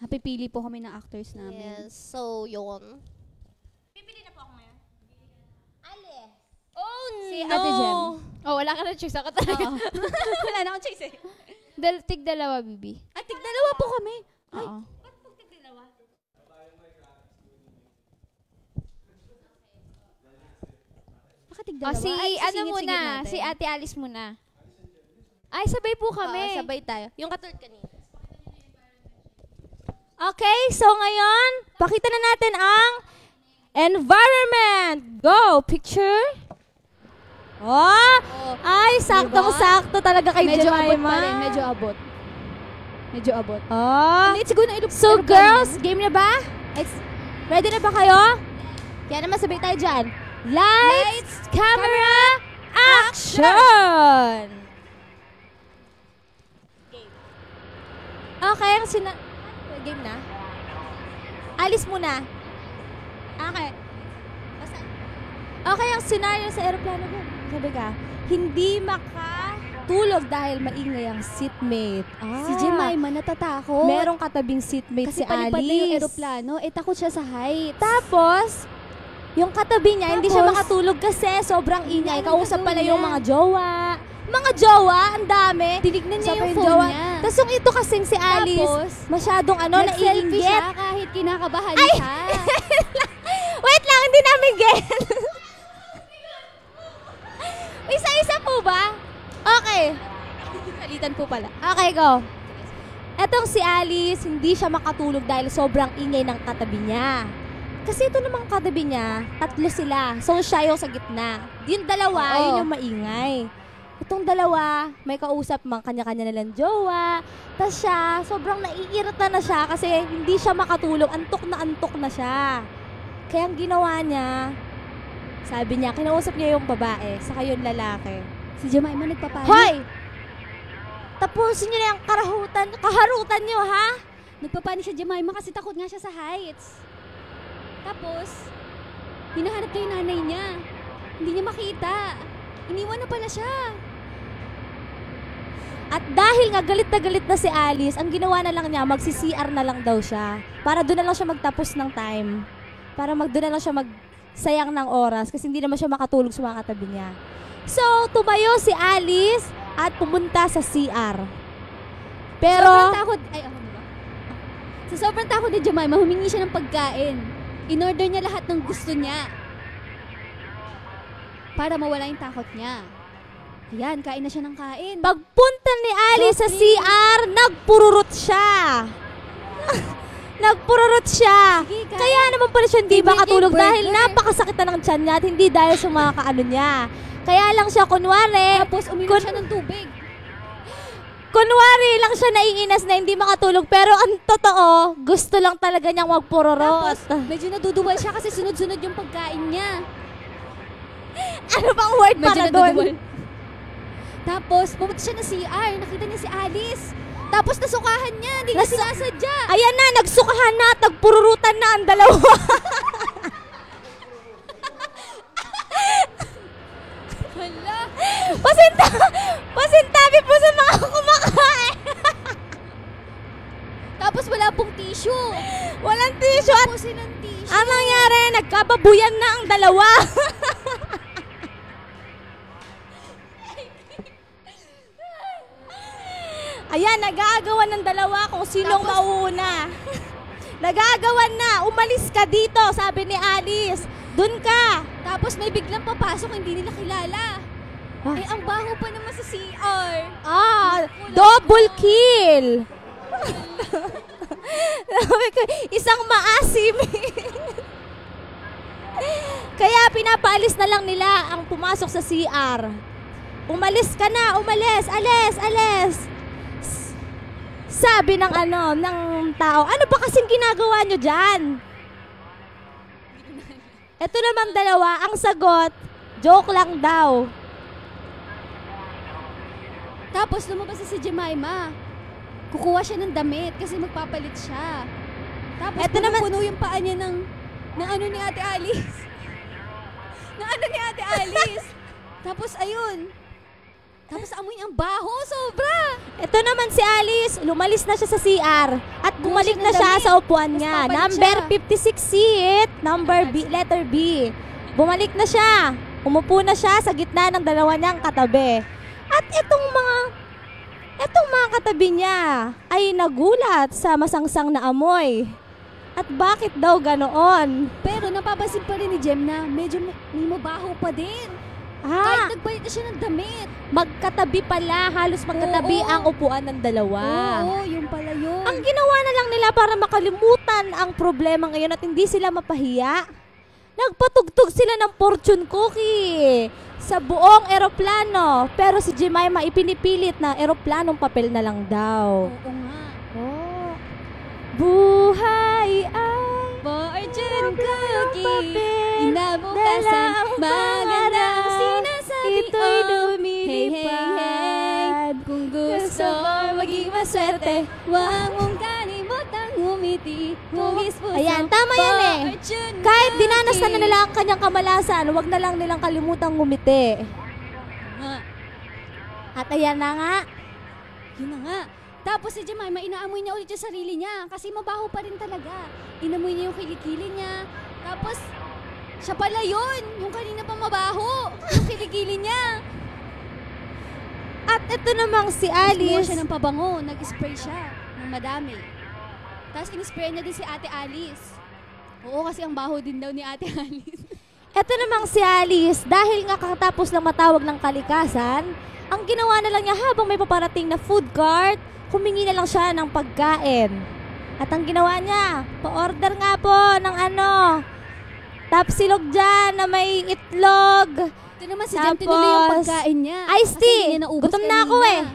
Pipili po kami ng actors namin. Yes, so yun. Pipili na po ako ngayon. Ale. Oh, Si no. Ate Jem. Oh, wala ka na choice. Ako talaga. Wala na akong choice eh. Tig-dalawa, Bibi. At tig-dalawa po kami. Oo. Baka tig-dalawa. Si Ay, ano sisingit-singit muna, natin. si Ate Alice muna. Ay, sabay po kami. Oo, sabay tayo. Yung katulad kanina. Okay, so ngayon, pakita na natin ang environment. Go, picture. Oh, ay, saktong-sakto talaga kay Medyo abot Jemima. pa rin. Medyo abot. Medyo abot. Oh. Let's go na So girls, game na ba? Ready na ba kayo? Kaya naman sabay tayo dyan. Lights, camera, action! Okay, ang game na? Alis muna. Okay. Okay, ang scenario sa aeroplano ko. Sabi ka, hindi makatulog dahil maingay ang seatmate. Si Jemima natatakot. Merong katabing seatmate Kasi si palipad na yung Alice. aeroplano. Takot siya sa heights. Tapos, yung katabi niya, hindi siya Tapos, makatulog kasi sobrang ingay. Ano Kausap pala gagawin yung niya? mga jowa. Mga jowa, ang dami. Tinignan niya Usap yung pa phone niya. Tapos yung ito kasing si Alice, Tapos, masyadong nag-selfie naiinggit. siya kahit kinakabahan siya. Wait lang, hindi namin get. Isa-isa po ba? Okay. Salitan po pala. Okay, go. Etong si Alice, hindi siya makatulog dahil sobrang ingay ng katabi niya. Kasi ito namang katabi niya, tatlo sila. So, siya yung sa gitna. Yung dalawa, Oo. yun yung maingay. Itong dalawa, may kausap mang kanya-kanya nalang jowa. Tapos siya, sobrang naiirita na siya kasi hindi siya makatulog. Antok na siya. Kaya ang ginawa niya, sabi niya, kinausap niya yung babae, saka yung lalaki. Si Jemima nagpapanik. Hoy! Tapusin niyo na yung kaharutan niyo, ha? Nagpapanik si Jemima kasi takot nga siya sa heights. Tapos, hinahanap niya yung nanay niya. Hindi niya makita. Iniwan na pala siya. At dahil nga galit na si Alice, ang ginawa na lang niya, magsi-CR na lang daw siya. Para doon na lang siya magtapos ng time. Para doon na lang siya magsayang ng oras kasi hindi naman siya makatulog sa mga katabi niya. So, tumayo si Alice at pumunta sa CR. Pero, Sobrang takot. Ay, ako ba? Sa sobrang takot ni Jemima, humingi siya ng pagkain. In-order niya lahat ng gusto niya. Para mawala yung takot niya. Ayan, kain na siya ng kain. pagpunta ni Alice sa Softly. CR, nagpururot siya. Nagpururot siya. Sige, kain. Kaya naman pala siya hindi Bibigay makatulog burger. dahil napakasakit na ng tiyan niya at hindi dahil sa mga kaano niya. Kaya lang siya, kunwari Uminom siya ng tubig. Kunwari lang siya naiinas na hindi makatulog pero ang totoo, gusto lang talaga niyang magpururot. Medyo naduduwal siya kasi sunod-sunod yung pagkain niya. Ano bang word Medyo para doon? naduduwal. Tapos, pumunta siya na CR. Nakita niya si Alice. Tapos nasukahan niya. Hindi niya sinasadya. Ayan na, nagsukahan na at nagpururutan na ang dalawa. Hala. Pasintabi po sa mga kumakain. Tapos wala pong tissue. Walang tissue at Tapusin ng tissue. ang nangyari, nagkababuyan na ang dalawa. Ayan, nag-aagawan ng dalawa kung sinong Tapos- mauuna. Nag-aagawan na, umalis ka dito, sabi ni Alice. Dun ka. Tapos may biglang papasok, hindi nila kilala. Ah. Eh, ang baho pa naman sa CR. Double kill. Sabi ko, isang maasim. Kaya pinapaalis na lang nila ang pumasok sa CR. Umalis ka na, umalis, alis. Sabi ng tao, ano ba kasing ginagawa nyo dyan? Ito naman dalawa, ang sagot, joke lang daw. Tapos lumabas si Jemima. Kukuha siya ng damit kasi magpapalit siya. Tapos Eto naman- puno yung paa niya ng ano ni Ate Alice. Ni Ate Alice. Tapos ayun. Tapos amoy ang baho, sobra. Ito naman si Alice, lumalis na siya sa CR at bumalik siya na ng siya damit. sa upuan Tapos niya. papalit Number siya. 56 seat, number B, letter B. Bumalik na siya. Umupo na siya sa gitna ng dalawa niyang katabi. At itong mga katabi niya ay nagulat sa masangsang na amoy. At bakit daw ganoon? Pero napapansin pa rin ni Jem na medyo may mabaho pa din. Ah, Kahit nagpalit na siya ng damit. magkatabi pala, halos magkatabi Oo. ang upuan ng dalawa. Oo, yung pala yun. Ang ginawa na lang nila para makalimutan ang problema ngayon at hindi sila mapahiya, nagpatugtog sila ng fortune cookie sa buong eroplano. Pero si Jemima ipinipilit na eroplanong papel na lang daw. Oo nga. Oh. Buhay ang Fortune papel, cookie, inabukasan, dalang magandang pangarap, sinasabi. ito'y Oh, lumilipad. hey, hey, hey. Kung gusto mo maging maswerte, huwag mong kalimutang ngumiti. Hugis puso. Ayan, tama yan eh. Fortune Kahit dinanas na cookie. nila ang kanyang kamalasan, huwag na lang nilang kalimutang ngumiti. Nga. At ayan na nga. Yun na nga. Tapos si Jemima, inaamoy niya ulit yung sarili niya kasi mabaho pa rin talaga. Inamoy niya yung kilikili niya. Tapos, siya pala yun. Yung kanina pa mabaho. Yung kilikili niya. At ito namang si Kumuha Alice. siya ng pabango. Nag-spray siya ng madami. Tapos in-spray niya din si Ate Alice. Oo, kasi ang baho din daw ni Ate Alice. Ito namang si Alice, dahil nga kakatapos lang matawag ng kalikasan, ang ginawa na lang niya habang may paparating na food cart, humingi na lang siya ng pagkain. At ang ginawa niya, pa-order nga po ng tapsilog dyan na may itlog. Ito naman si Jem, tinuloy yung Tapos, pagkain niya. iced Kasi tea. hindi niya naubos Gutom na ako kanina.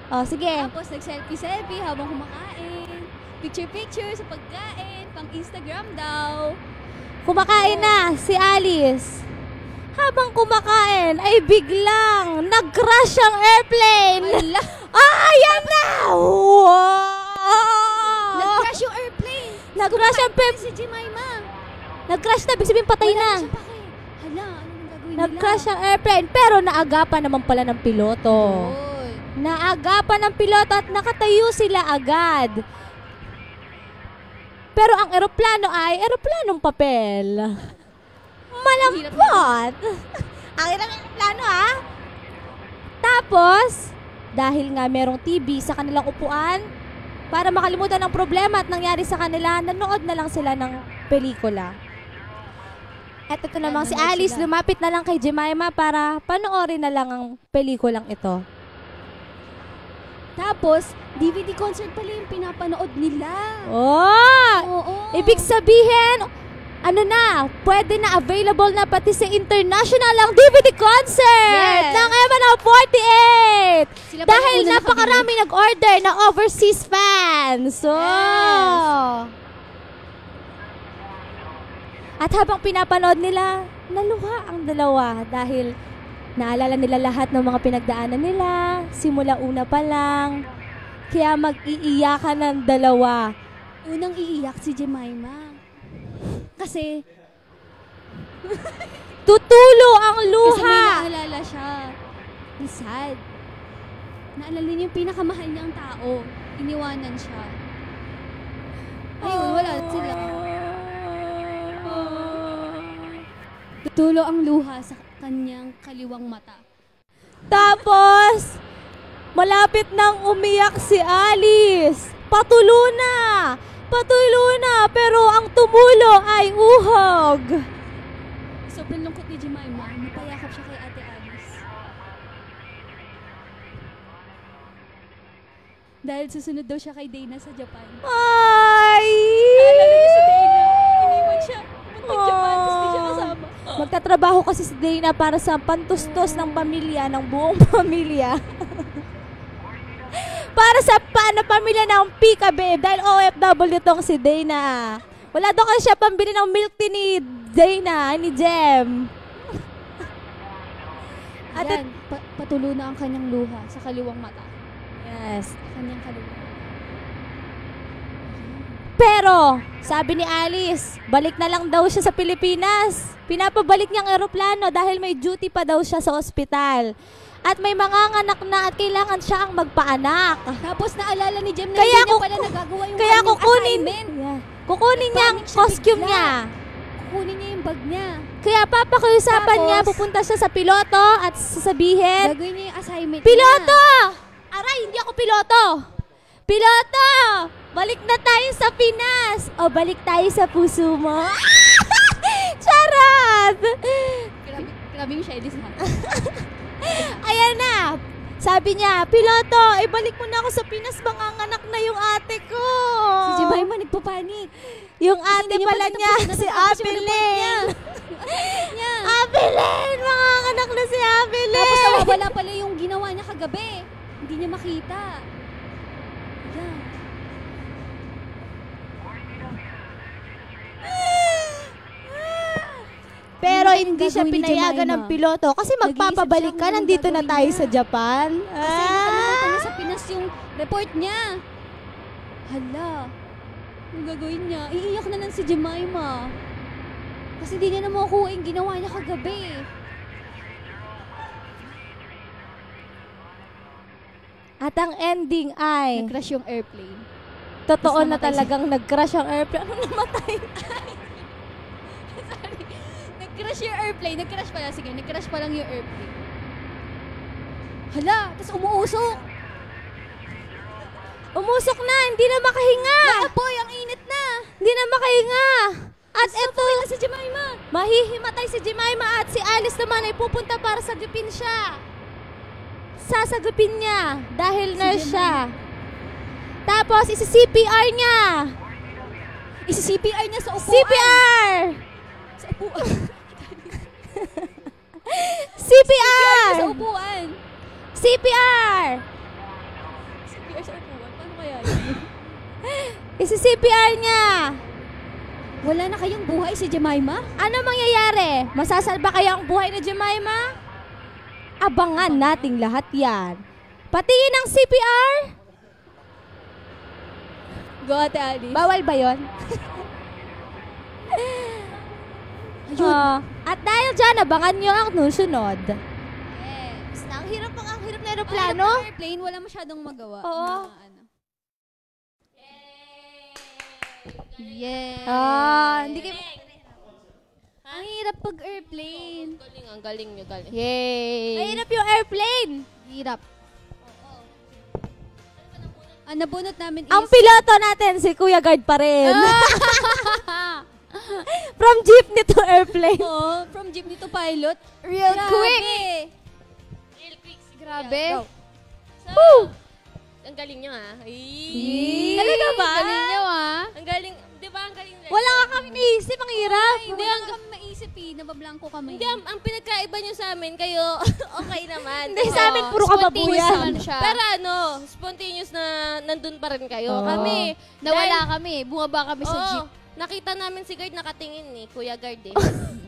Oh, sige. Tapos nag-selfie-selfie habang kumakain. Picture-picture sa pagkain. Pang Instagram daw. Kumakain na si Alice. Habang kumakain ay biglang nag-crash ang airplane. Ala! Ayan na! Wow! Nag-crash yung airplane. Nag-crash ang Kumakain si Jemima. Nag-crash na, ibig sabihin patay Wala na. siya pake. Hala, ano nang gagawin Nag-crash ang airplane pero naagapan naman pala ng piloto. Oy. Naagapan ng piloto at nakatayo sila agad. Pero ang eroplano ay eroplanong papel. Malampot! Ang hirap eroplano ha? Tapos, dahil nga merong TV sa kanilang upuan, para makalimutan ang problema at nangyari sa kanila, nanood na lang sila ng pelikula. At ito namang si nanood Alice, sila. lumapit na lang kay Jemima para panoorin na lang ang pelikulang ito. Tapos, DVD concert pala yung pinapanood nila. Oh! Oo. Ibig sabihin, pwede na available na pati sa international ang DVD concert Yes. ng MNO 48! Sila pa yung Dahil una napakarami nag-order na overseas fans. So, At habang pinapanood nila, naluha ang dalawa dahil naalala nila lahat ng mga pinagdaanan nila, simula una pa lang. Kaya mag-iiyakan ng dalawa. Unang iiyak si Jemima. Kasi Tutulo ang may luha! naalala siya. Ang sad. Naalala niya yung pinakamahal niyang tao. Iniwanan siya. Ayun, wala sila. Tutulo ang luha sa kanyang kaliwang mata. Tapos, malapit nang umiyak si Alice. Patulo na! Patulo na! Pero ang tumulo ay uhog. Sobrang lungkot ni Jemima. Napayakap siya kay Ate Alice. Dahil susunod daw siya kay Dana sa Japan. Ay! Naalala niyo si Dana. Iniwan siya. Muntik Japan, tapos di siya kasama. Magtatrabaho kasi si Dana para sa pantustos ng pamilya, ng buong pamilya. para sa pamilya ng Pika Babe dahil OFW tong si Dana. Wala daw kasi siya pambili ng milk tea ni Dana, ni Jem. At Yan, patulo na ang kanyang luha sa kaliwang mata. yes. Kanyang kaliwang. Pero, sabi ni Alice, balik na lang daw siya sa Pilipinas. Pinapabalik niyang eroplano dahil may duty pa daw siya sa ospital. At may manganganak na at kailangan siya ang magpaanak. Tapos naalala ni Jem na Kaya hindi niya kuku- pala nagagawa yung Kaya kanyang kukunin, assignment. kukunin niya ang Panic siya costume bigla. niya. Kukunin niya yung bag niya. Kaya papakiusapan Tapos, niya, pupunta siya sa piloto at sasabihin, Gagawin niya yung assignment Piloto! niya. Aray, hindi ako piloto! Piloto! Balik na tayo sa Pinas! O balik tayo sa puso mo? Charot! Grabe yung shyness ha. Ayan na! Sabi niya, Piloto, ibalik mo na ako sa Pinas, manganganak na yung ate ko! Si Jemima nagpapanik. Yung ate hindi niya pala pa niya, natapos si yung report Apelin! niya. Apelin! Manganganak na si Apelin! Tapos nawawala pala yung ginawa niya kagabi. Hindi niya makita. Yan. Pero Ano ba yung hindi siya gagawin ni pinayagan Jemima? ng piloto kasi Nag-iisip magpapabalik siya ka, kung nandito na anong tayo gagawin sa niya. Japan. Kasi nakalimutan niya sa Pinas yung report niya. Hala. Ang gagawin niya? Iiyak na lang si Jemima. Kasi di niya na makukuha yung ginawa niya kagabi. At ang ending ay, Nag-crash yung airplane. totoo Tapos na namatay talagang nag-crash ang airplane. Ano namatay? Nag-crash yung airplane. Nag-crash pala. Sige, nag-crash pa lang yung airplane. Hala, tapos umuusok. Umusok na, hindi na makahinga. Naapoy, ang init na. Hindi na makahinga. At eto, na si Jemima. mahihimatay si Jemima at si Alice naman ay pupunta para sagupin siya. Sasagupin niya dahil nurse siya. Tapos, isi-CPR niya. Isi-CPR niya sa upuan. CPR! Sa upuan. CPR! Sa upuan. CPR! CPR sa upuan. Paano kaya yun? Isi-CPR niya. Wala na kayong buhay si Jemima? Ano mangyayari? Masasalba kaya ang buhay ni Jemima? Abangan nating lahat yan. Patingin ang CPR? Go, Ate Alice. Bawal ba yun? Ayun. At dahil dyan, abangan nyo ang nusunod. Yes. Ang hirap na Plano? aeroplano. Airplane, wala masyadong magawa. Oo. Na, ano. Yes. Hindi kayo... Ang hirap pag airplane. Galing, ang galing nyo, galing. Yay. Mahirap yung airplane. Hirap. Ang nabunot namin is... Ang piloto natin, si Kuya Guard pa rin. From jeepney to airplane. Oh, from jeepney to pilot. Real Grabe. quick. Real quick. Grabe. Go. So, ang galing nyo ah. Ay. Talaga ba? Galing niyo ah. Ang galing, di ba ang galing? Wala ka kami naisip, ang hirap. Hindi ang kami maisip eh. Nabablangko kami. Hindi, ang pinagkaiba nyo sa amin, kayo, okay naman. Hindi, sa amin puro kababuyan. Spontaneous siya. Pero ano, spontaneous na nandun pa rin kayo. Oo. Kami, Nawala kami. Bumaba kami sa Oo, jeep. nakita namin si Guard nakatingin ni Kuya Guard eh.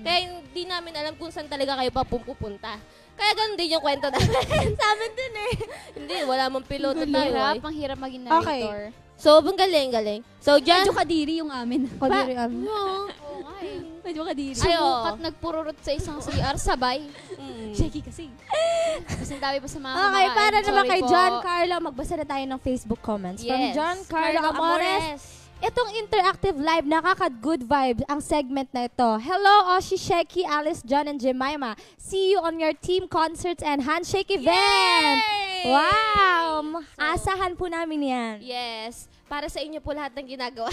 Kaya hindi namin alam kung saan talaga kayo pupunta. Kaya ganun din yung kwento namin. Sa amin din eh. Hindi, wala mong piloto tayo Hirap. eh. Ang hirap maging narrator. So, ang galing. So, dyan. Medyo kadiri yung amin. O, di rin, Oo nga eh. Medyo kadiri. Ay, oo. Sumukat nagpururot sa isang CR sabay. Mm. Shaky kasi. Tapos ang dami pa sa mga Okay, kumakain. para naman Sorry kay po. John Carlo, magbasa na tayo ng Facebook comments. From Yes. John Carlo Amores. Itong interactive live, nakaka-good vibes ang segment na ito. Hello, Oshi, Sheki, Alice, John, and Jemima. See you on your team concerts and handshake event. Yay! Wow! Asahan po namin yan. Yes. Para sa inyo po lahat ng ginagawa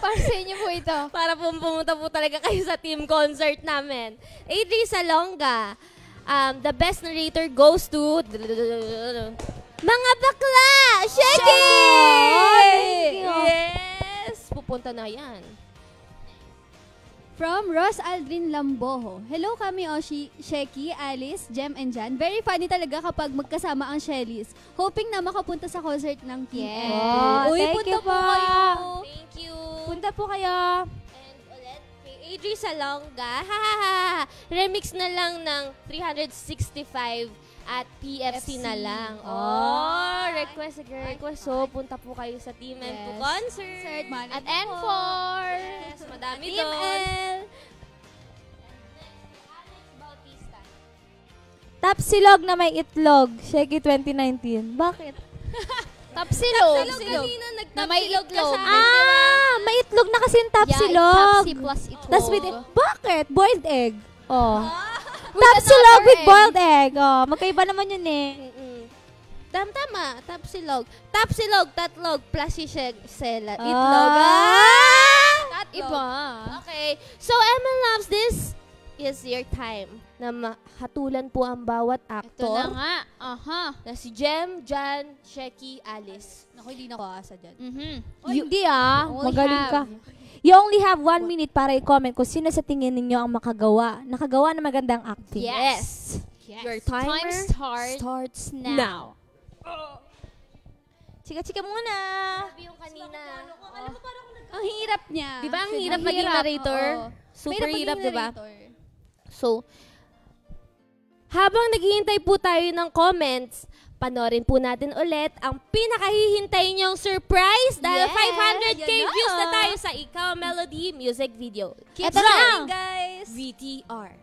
Para sa inyo po ito. para po pumunta po talaga kayo sa team concert namin. Adri Salonga. The best narrator goes to... Mga bakla! Shaggy! Thank you. Yes! Pupunta na yan. From Ross Aldrin Lamboho. Hello kami Oshi, Sheki, Alice, Jem, and Jan. Very funny talaga kapag magkasama ang Shellys. Hoping na makapunta sa concert ng Team Yes. M. Uy, thank punta you po po. kayo. Thank you. Punta po kayo. And ulit, kay Adri Salonga, hahaha, remix na lang ng 365 at PFC na lang. Oh, request. So, punta po kayo sa Team M2 Yes. concert. Malay At mo. N4. Yes, madami Team doon. L. Alex Bautista. Tapsilog na may itlog. Shaggy 2019. Bakit? Tapsilog. Kanina Na may nagtapsilog ka itlog. sa akin. May itlog na kasi yung Yeah, tapsilog. Tapsi plus itlog. Tas with bakit? Boiled egg. Oh. With Tapsilog another with egg. boiled egg. Oh, magkaiba naman yun eh. Tama. Tapsilog. Tapsilog, tatlog, plus sela. Ah. Itlog. Iba. Okay. So, Emma Loves, this is your time na mahatulan po ang bawat Ito na aktor nga. Aha. na si Jem, Jan, Sheki, Alice. Naku, hindi na ko asa dyan. Mhm. Hindi ah. Only Magaling ka. have. You only have 1 minute para i-comment kung sino sa tingin ninyo ang nakagawa ng magandang acting. Yes. Your timer Time starts starts now. Chika-chika muna. Sabi yung kanina. Ang hirap niya. Di ba ang Ang hirap maging hirap, narrator? oo. Super Mahirap hirap, maging di ba? narrator. So, habang naghihintay po tayo ng comments, panoorin po natin ulit ang pinakahihintay niyong surprise dahil Yes, 500k yan na. views na tayo sa Ikaw Melody music video. Ito na. guys. VTR.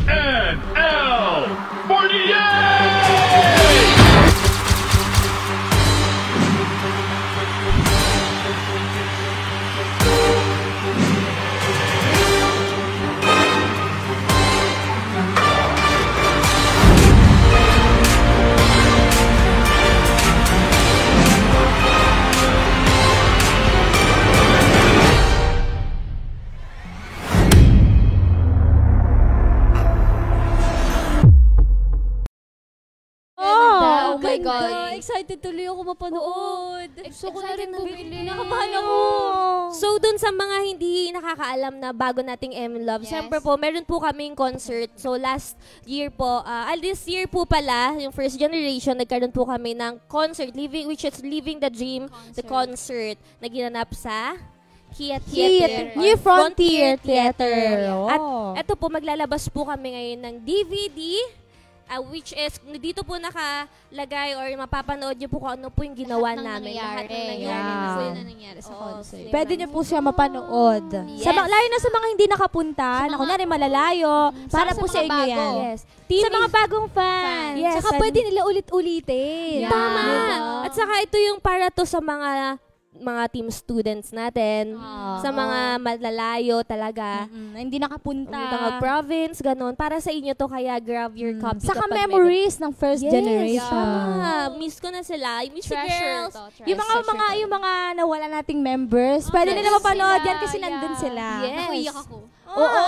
MNL 48! Oh my God. Excited tuloy ako mapanood. Gusto ko na rin bumili. Nakabahan ako. So, dun sa mga hindi nakakaalam na bago nating M Love, Yes. syempre po, meron po kaming concert. So, last year po, this year po pala, yung first generation, nagkaroon po kami ng concert, which is Living the Dream, the concert, na ginanap sa Kia Theater. New Frontier Theater. At Oh. eto po, maglalabas po kami ngayon ng DVD, which is, dito po nakalagay or mapapanood niyo po kung ano po yung ginawa namin. Lahat ng nangyari. Yeah. Ano na nangyari sa Oo, concert? same. Pwede niyo po siya mapanood. Yes. Lalo na sa mga hindi nakapunta, na kunwari malalayo, para sa po sa mga inyo bago. yan. Yes. Sa mga bagong fans. Yes, Saka and- pwede nila ulit-ulitin. Yeah. Tama. Diba? At saka ito yung para to sa mga team students natin. Sa mga malalayo talaga. Hindi nakapunta. Mga province, ganun. Para sa inyo to, kaya grab your copy. Saka kapag may- memories ng first Yes, generation. tama. Miss ko na sila. I miss the Treasure girls. to. Yung mga nawala nating members, pwede yes. nila mapanood yan kasi Sila, nandun yeah. sila. Yes. Naku, iyak ako. Oo.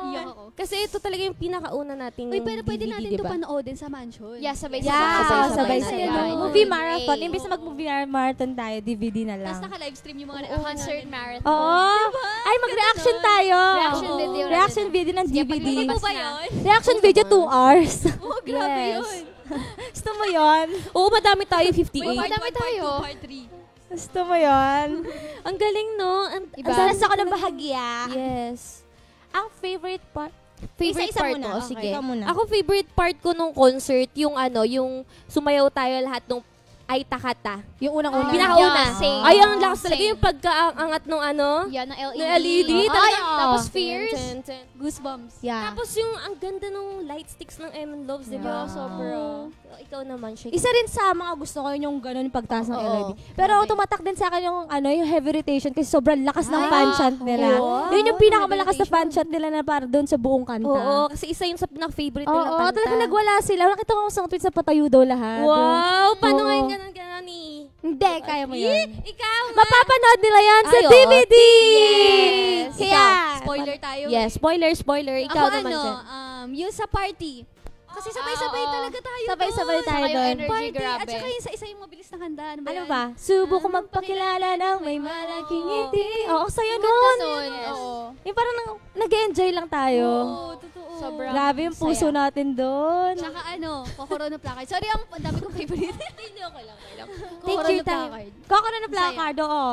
Iyak ako. Kasi ito talaga yung pinakauna nating Uy, pero pwede DVD, natin ito diba? panoodin sa mansion. Yeah, sabay-sabay. Yeah, Sabay-sabay. sabay-sabay. Oo. Movie marathon. Great. Imbis na mag-movie marathon tayo, DVD na lang. Tapos naka-livestream yung mga Concert marathon. Oo. Ay, mag-reaction tayo. Reaction Oo. video Reaction video ng Sige, DVD. paglilabas Ano ba na. yun? Reaction video 2 hours. Oh, grabe Yes. yun. Gusto mo yun? Oo, madami tayo, 58. Madami tayo. Part 3. Gusto mo yun? Ang galing, no? Ang salas ako ng bahagya. Yes. Ang favorite part. Favorite Isa-isa part muna. mo? Okay, Sige. ikaw muna. Ako, favorite part ko nung concert, yung yung sumayaw tayo lahat nung Ay Takata. Yung unang-una. Pinakauna. Yeah, same. Ay, ang lakas talaga Same. yung pagkaangat nung Yan, na LED. na LED. Ay, Tapos oo. Fears. Goosebumps. Yeah. Tapos yung ang ganda nung light sticks ng M Loves, di ba? Yeah. Sobra. Ikaw naman, Shake. Isa rin sa mga gusto ko yung ganun yung pagtaas ng Oo. LED. Pero tumatak din sa akin yung yung heavy rotation kasi sobrang lakas ng fan chant nila. oo. Yun yung pinakamalakas na fan chant nila na para doon sa buong kanta. Oo, kasi isa yun sa pinaka-favorite nilang Oo, kanta. talaga nagwala sila. Nakita ko sa tweet sa patayo daw lahat. Wow! Paano Oo. ngayon ganun ni? Hindi, kaya mo yun. Ikaw, Mapapanood nila yan sa Ay, oo. DVD! Yes. Kaya, Spoiler tayo. Yes, spoiler. Ikaw Ako naman ano, dyan. yung sa party. Kasi sabay-sabay Oo. talaga tayo Sabay-sabay doon. tayo Saka yung doon. energy, Party. grabe. At saka yung isa yung mabilis na kanta. Ano ba Ano yan? ba? Subo ko magpakilala ng may malaking ngiti. Oo, sa'yo Ganda nun. nun. Oo. Yung parang nag-enjoy lang tayo. Oo, totoo. Sobrang Grabe yung puso saya. natin doon. Tsaka Kokorono Placard. Sorry, ang dami kong favorite. Hindi, okay lang. Take Kokorono your time. Placard. Kokoro na placard, oo.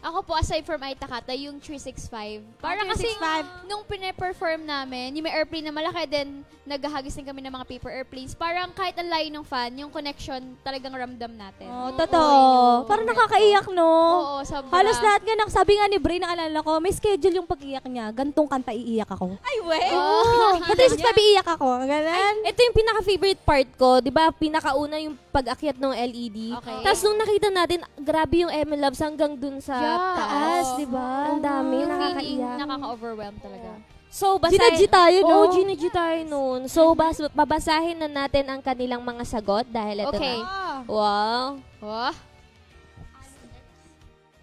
Ako po, aside from Aitakata, yung 365. Para kasi 365. nung pine-perform namin, yung may airplane na malaki din, naghahagis din kami ng mga paper airplanes. Parang kahit ang layo ng fan, yung connection talagang ramdam natin. Oh, totoo. Parang nakakaiyak, no? Oo, sobra. Halos lahat nga, sabi nga ni Bray, naalala ko, may schedule yung pag-iyak niya. Gantong kanta, iiyak ako. Ay, we! Oh. Pati sa iiyak ako. Ganun. Ito yung pinaka-favorite part ko, di ba? Pinakauna yung pag-akyat ng LED. Okay. Tapos nung nakita natin, grabe yung Emil Loves hanggang dun sa Yeah. taas, Oo. di ba? Ang dami, Yung feeling, nakakaiyak. nakaka-overwhelm talaga. So, Gina-G tayo, no? Oo, Gina-G tayo nun. So, babasahin na natin ang kanilang mga sagot dahil ito Okay. na. Wow. Oh.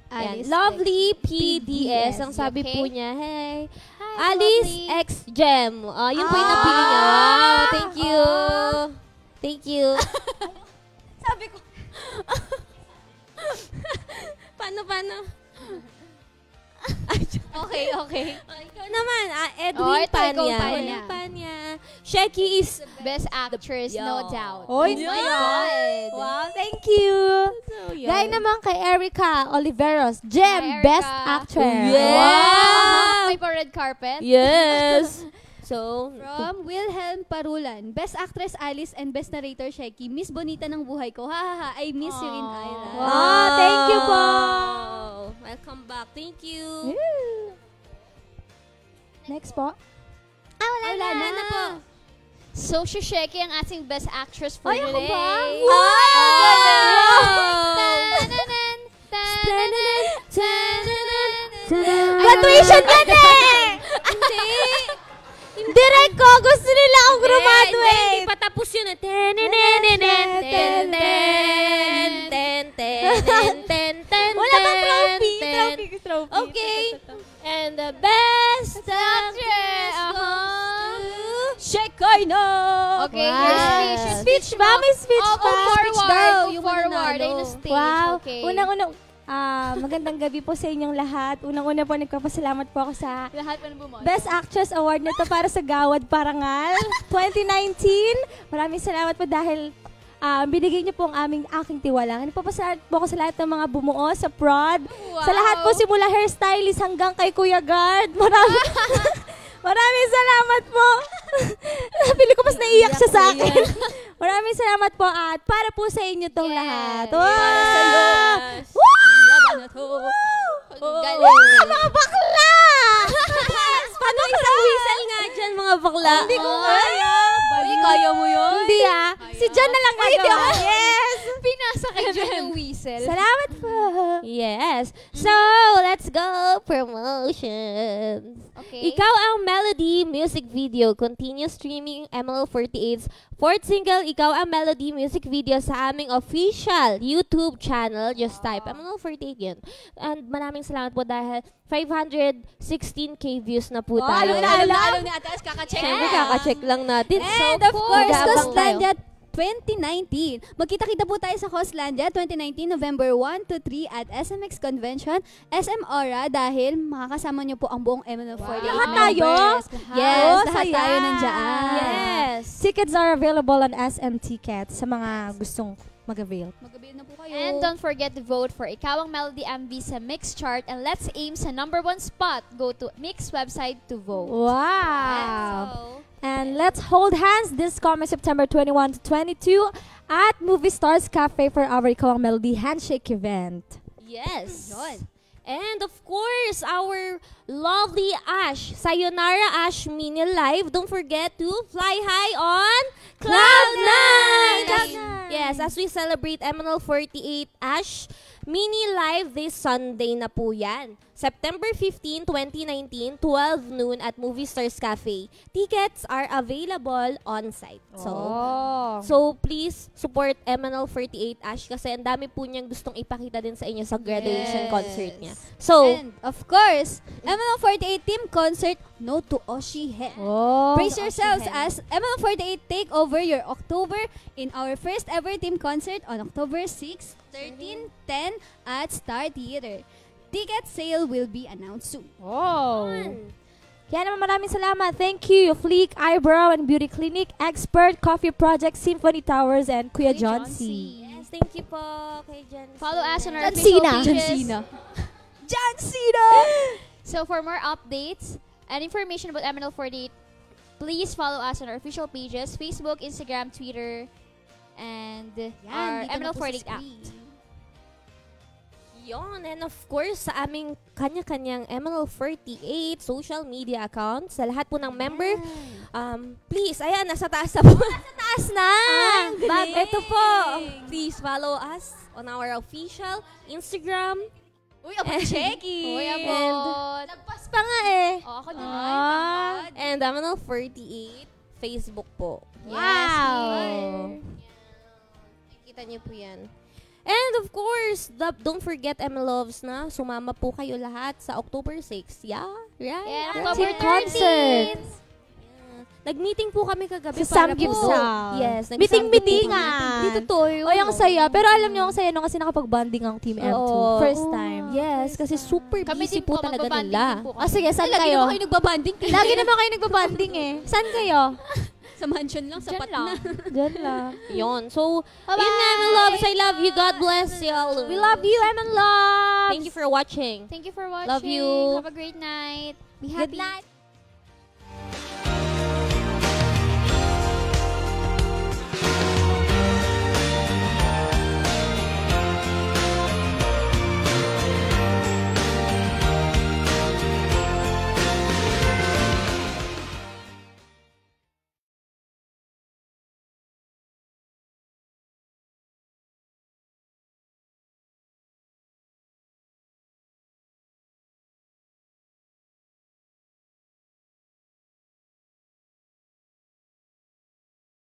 Yan. Alice Lovely X PDS. Ang sabi Okay. po niya, hey. Hi, Alice lovely. X Gem. Yun po yung napili niya. Wow, thank you. Thank you. Sabi ko, Paano? Okay. Ikaw naman, Edwin Oh, ito, ikaw, Panya. Panya. Edwin Panya. Shecky is... Best actress, no Yo. doubt. Oy, Oh my God. Wow, thank you. Gaya naman kay Erica Oliveros, Gem, Hi, Best Erica. Actress. Yeah. May pa-red carpet. Yes. So, From Wilhelm Parulan, Best Actress Alice and Best Narrator Shecky, Miss Bonita ng buhay ko. Ha ha ha, I miss you in Island. Wow, thank you po. Welcome back. Thank you. Next po. Wala na po. So, si Shecky ang ating best actress for Ay, ako today. ba? Tananan, tananan, Graduation yan eh! Direct ko, gusto nila akong Hindi, graduate. patapos yun. Wala bang trophy? Trophy. Okay. And the best actress goes to Shekoino. Okay, Wow. your speech. Speech ba? May speech Oh, ba? forward. yung Forward. mananalo. Ayun yung stage. Wow. Okay. Unang-unang, magandang gabi po sa inyong lahat. Unang-una po, nagpapasalamat po ako sa Lahat pa na bumoto. Best Actress Award na to para sa Gawad Parangal 2019. Maraming salamat po dahil binigay niyo po ang aking tiwala. Nagpapasalamat po ako sa lahat ng mga bumuo, sa prod, sa lahat po simula hairstylist hanggang kay Kuya Guard. Maraming salamat po. Napili ko mas naiyak siya sa akin. Maraming salamat po at para po sa inyo tong Yes. lahat. Para sa'yo. Woo! na to. Woo! Mga bakla! Paano isang whistle nga dyan, mga bakla? Hindi ko kaya. Hindi kaya mo yun? Hindi Si John na lang nagawa. Yes! Pinasa kay John yung whistle. Salamat po. Yes. So, let's go. Promotions. Okay. Ikaw ang Melody music video. Continue streaming ML48's fourth single, Ikaw ang Melody music video sa aming official YouTube channel. Just type ML48 yun. And maraming salamat po dahil 516k views na po tayo. Alam ni Ate As, kaka-check. Siyempre, kaka-check lang natin. And of course, mag-aabang Coslandia 2019. Magkita-kita po tayo sa Coslandia 2019, November 1 to 3 at SMX Convention, SM Aura, dahil makakasama niyo po ang buong MNO48 Lahat tayo? members. Yes, Oh, lahat saya. tayo nandiyan. Yes. Tickets are available on SM Tickets sa mga gustong mag-avail. Mag-avail na po kayo. And don't forget to vote for Ikaw ang Melody MV sa Mix Chart and let's aim sa #1 spot. Go to Mix website to vote. Wow! So, And let's hold hands this coming September 21 to 22 at Movie Stars Cafe for our Ikaw ang Melody Handshake event. Yes. Yun. And of course, our lovely Ash, Sayonara Ash Mini Live. Don't forget to fly high on Cloud9! Yes, as we celebrate MNL48 Ash Mini Live this Sunday na po yan. September 15, 2019, 12 noon at Movie Stars Cafe. Tickets are available on site. So please support MNL48 Ash kasi ang dami po niyang gustong ipakita din sa inyo sa graduation Yes. concert niya. So, And of course, ML48 Team Concert No to Oshihe. Oh. Brace yourselves as ML48 take over your October in our first ever team concert on October 6, 13, 10 at Star Theater. Ticket sale will be announced soon. Oh. Kaya naman maraming salamat. Thank you, Fleek, Eyebrow and Beauty Clinic, Expert, Coffee Project, Symphony Towers, and Kuya John C. Yes, thank you po kay Jen. Follow us on our John official Cena. pages. John Cena! So for more updates and information about MNL48, please follow us on our official pages, Facebook, Instagram, Twitter, and our dito na po sa MNL48 app. screen. Yon, and of course, sa aming kanya-kanyang MNL48 social media accounts, sa lahat po ng member, please, ayan, nasa taas na po. Nasa taas na! Ito po. Please follow us on our official Instagram. Uy, abot checking! Uy, abot. Lagpas pa nga eh. Oh, ako din. And MNL48 Facebook po. Wow! Kita niyo po yan. And of course, don't forget MLoves na sumama po kayo lahat sa October 6. Yeah, right? Yeah, Team October concert. 13th. Nag-meeting po kami kagabi Sa para po. Samgyeopsal. Yes, Meeting-meetingan. Dito to. Oy, ang saya. Pero alam niyo, ang saya nung kasi nakapag-bonding ang Team M2. Oo. First time. Yes, kasi super Kami busy din po po, talaga magbabanding nila. din po kami. Ah, sige, saan Lagi kayo? naman kayo nagbabanding. Lagi naman kayo nagbabanding eh. Saan kayo? Sa mansion lang, sapat na. Diyan lang. Yon. So, yun na, MLoves. I love you. God bless you all. We love you, M and Love. Thank you for watching. Thank you for watching. Love you. Have a great night. Be happy. Good night.